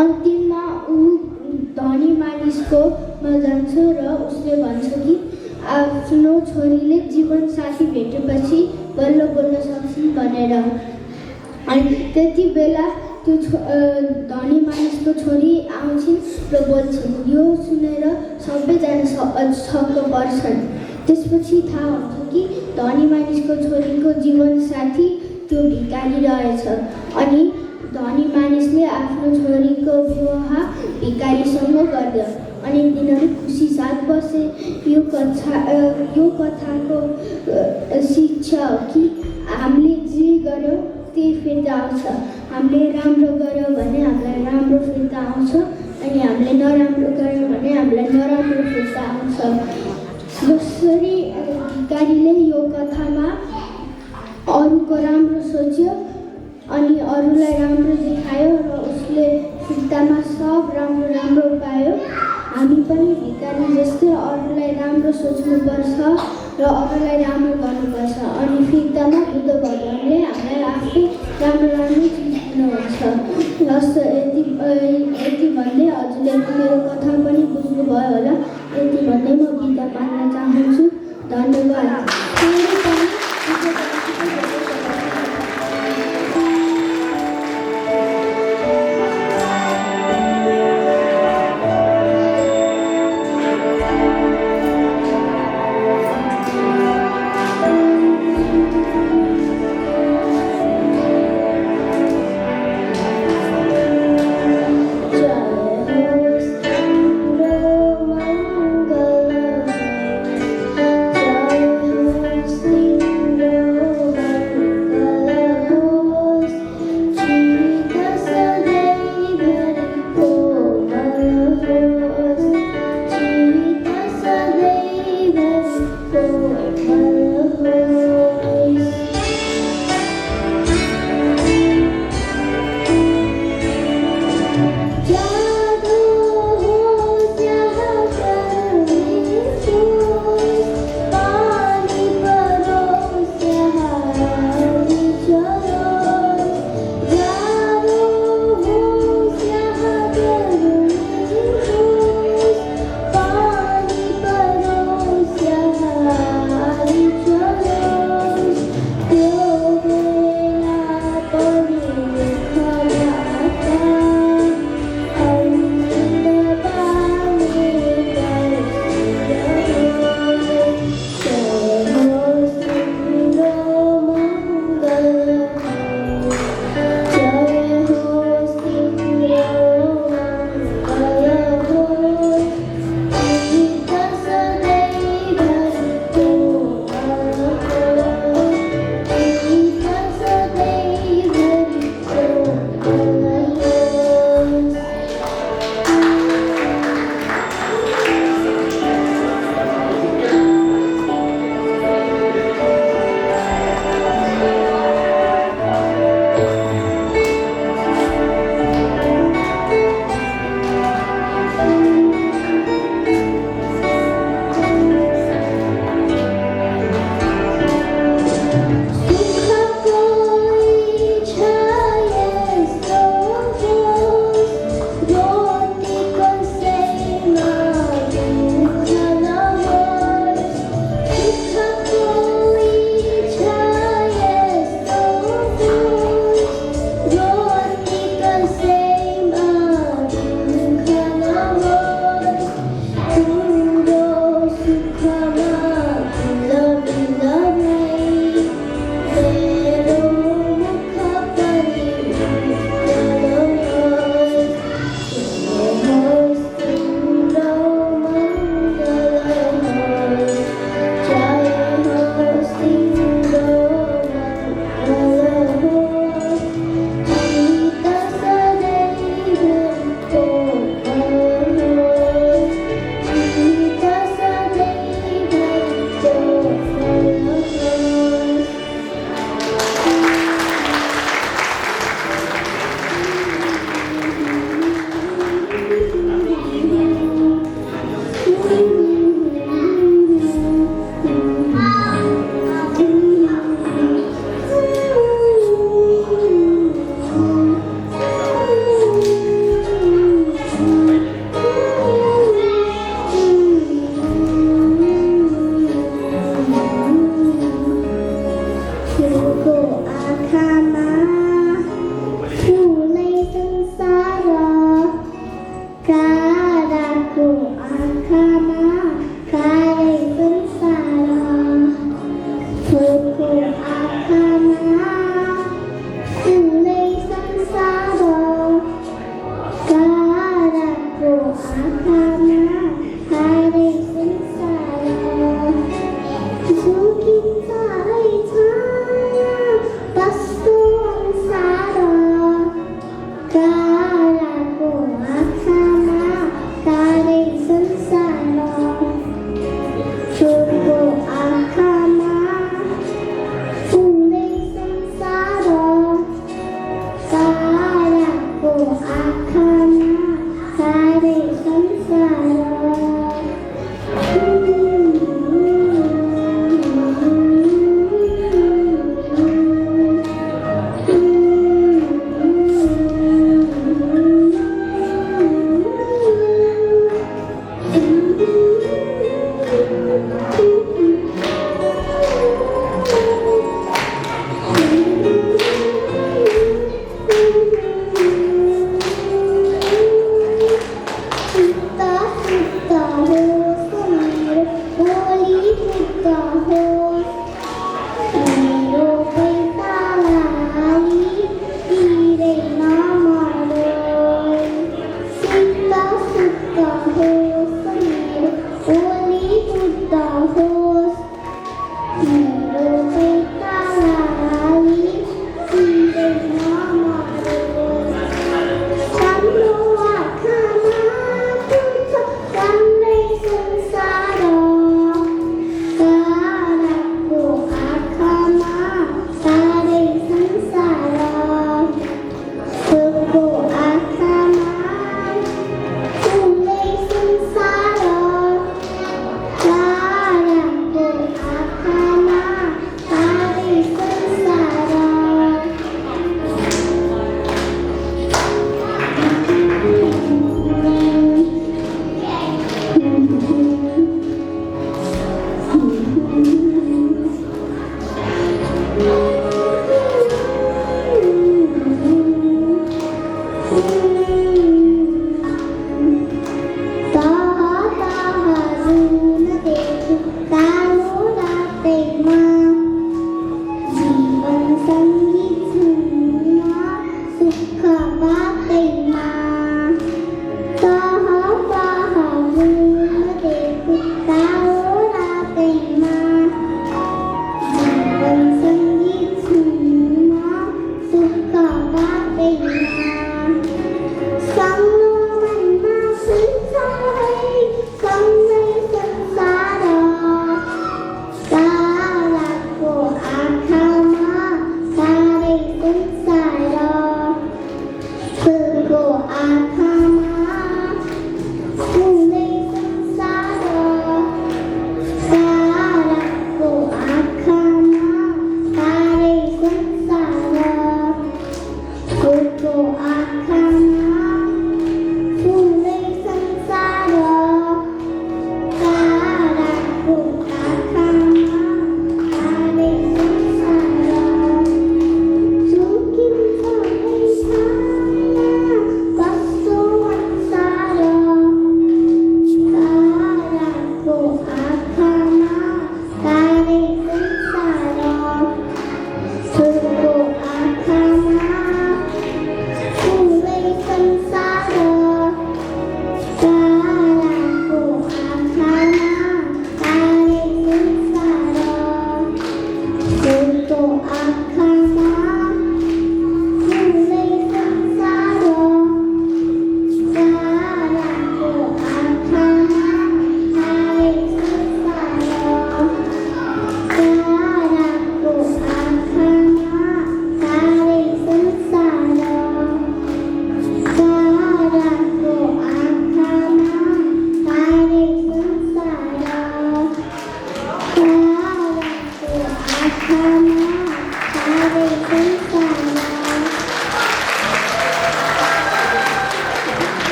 अन्तिममा ऊ धनी मानिसकोमा जान्छ र उसले भन्छ कि आफ्नो छोरीले जीवन साथी भेटेपछि बल्ल बोल्न सक्छन् भनेर। अनि त्यति बेला त्यो धनी मानिसको छोरी आउँछिन् र बोल्छिन्। यो सुनेर सबैजना छक्क पर्छन्। त्यसपछि थाहा हुन्छ कि धनी मानिसको छोरीको जीवन साथी त्यो भिखारी रहेछ। अनि धनी मानिसले आफ्नो छोरीको विवाह भिखारीसँग गर्यो अनि तिनीहरू खुसी साथ बसे। यो कथाको शिक्षा हो कि हामीले जे गर्यो त्यही फिर्ता आउँछ। हामीले राम्रो गर्यो भने हामीलाई राम्रो फिर्ता आउँछ अनि हामीले नराम्रो गर्यो भने हामीलाई नराम्रो फिर्ता आउँछ। जसरी भिखारीले यो कथामा अरूको राम्रो सोच्यो अनि अरूलाई राम्रो देखायो र उसले फिर्तामा सब राम्रो पायो। हामी पनि भिखारी जस्तै अरूलाई राम्रो सोच्नुपर्छ र अरूलाई राम्रो गर्नुपर्छ अनि फिर्तामा बुद्ध भगवानले हामीलाई आफै राम्रो चिज दिनुहुन्छ। जस्तो यति भन्दै हजुरले मेरो कथा पनि बुझ्नुभयो होला। यति भन्दै म गीता मान्न चाहन्छु। धन्यवाद। जय हो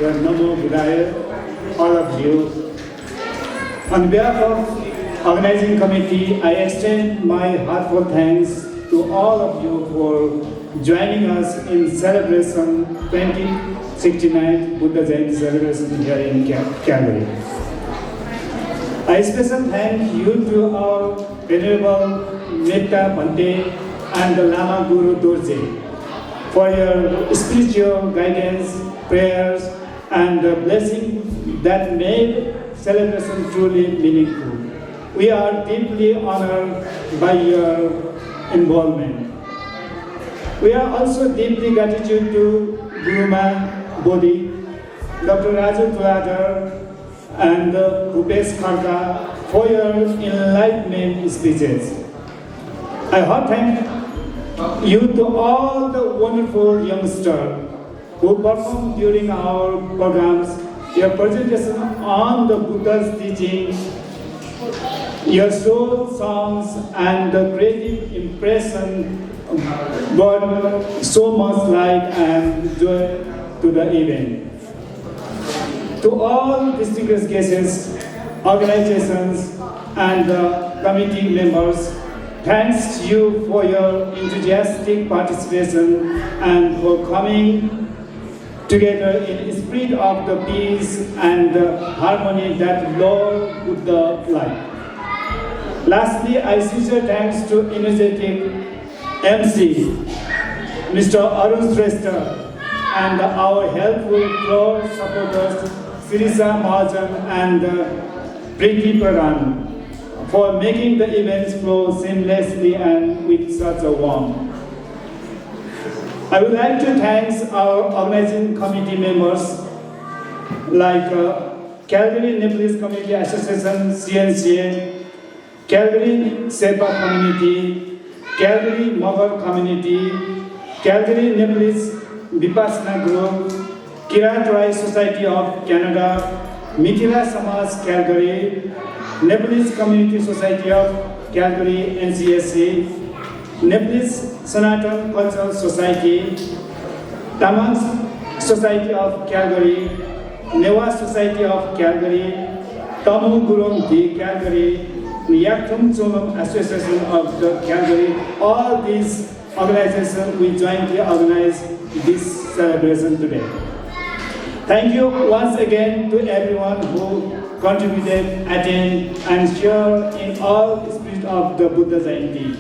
Namo Buddhaya, all of you. On behalf of organizing committee, I extend my heartfelt thanks to all of you for joining us in celebration 2069 Buddha Jayanti celebration here in Calgary. I especially thank you to our Venerable Metta Bhante and the Lama Guru Dorje for your spiritual guidance, prayers, and the blessing that made celebration truly meaningful. We are deeply honored by your involvement. We are also deeply gratitude to Guruma Bodhi, Dr. Raju Tuladar, and Bhupesh Kharka for your enlightenment speeches. I heart thank you to all the wonderful youngsters who performed during our programs. Your presentation on the Buddha's teaching, your soul songs, and the creative impression brought so much light and joy to the event. To all distinguished guests, organizations, and committee members, thanks you for your enthusiastic participation and for coming together in spirit of the peace and the harmony that Lord Buddha liked. Lastly, I sincere thanks to energetic MC, Mr. Arun Shrestha, and our helpful floor supporters, Sirisa Mahajan and Preeti Pradhan, for making the events flow seamlessly and with such a warmth. I would like to thank our organizing committee members like Calgary Nepalese Community Association, CNCA, Calgary Sherpa Community, Calgary Magar Community, Calgary Nepalese Vipassana Group, Kirat Rai Society of Canada, Mithila Samaj Calgary, Nepalese Community Society of Calgary NCSC, Nepalese Sanatan Cultural Society, Tamang Society of Calgary, Newa Society of Calgary, Tamu Gurung D Calgary, Yaktum Chumam Association of the Calgary. All these organizations we jointly organize this celebration today. Thank you once again to everyone who contributed, attended, and shared in all the spirit of the Buddha Jayanti.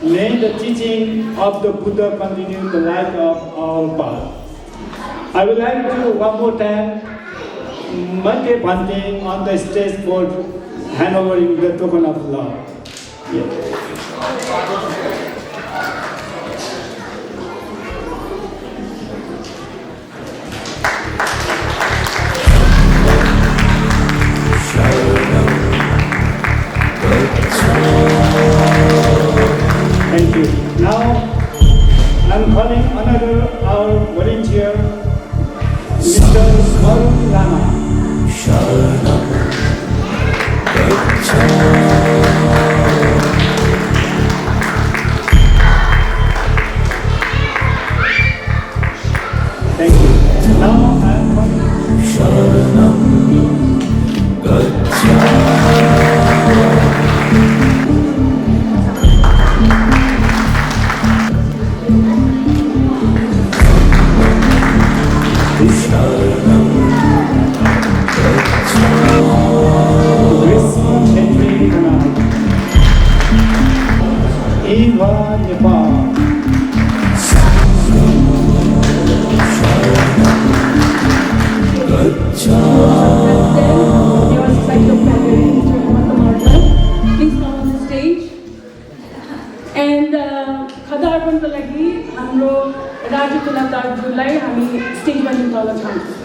May the teaching of the Buddha continue the light of our path. I would like to one more time Mate Bhante on the stage for handovering the token of love. Thank you. Now, I'm calling another our volunteer, Mr. Varun Lama. ग्रीष्म छेत्री खाना Eva Nepal Please come on the stage. And खदा अर्पणको लागि हाम्रो राजु तुला दाजुलाई हामी स्टेजमा निम्ताउन चाहन्छौँ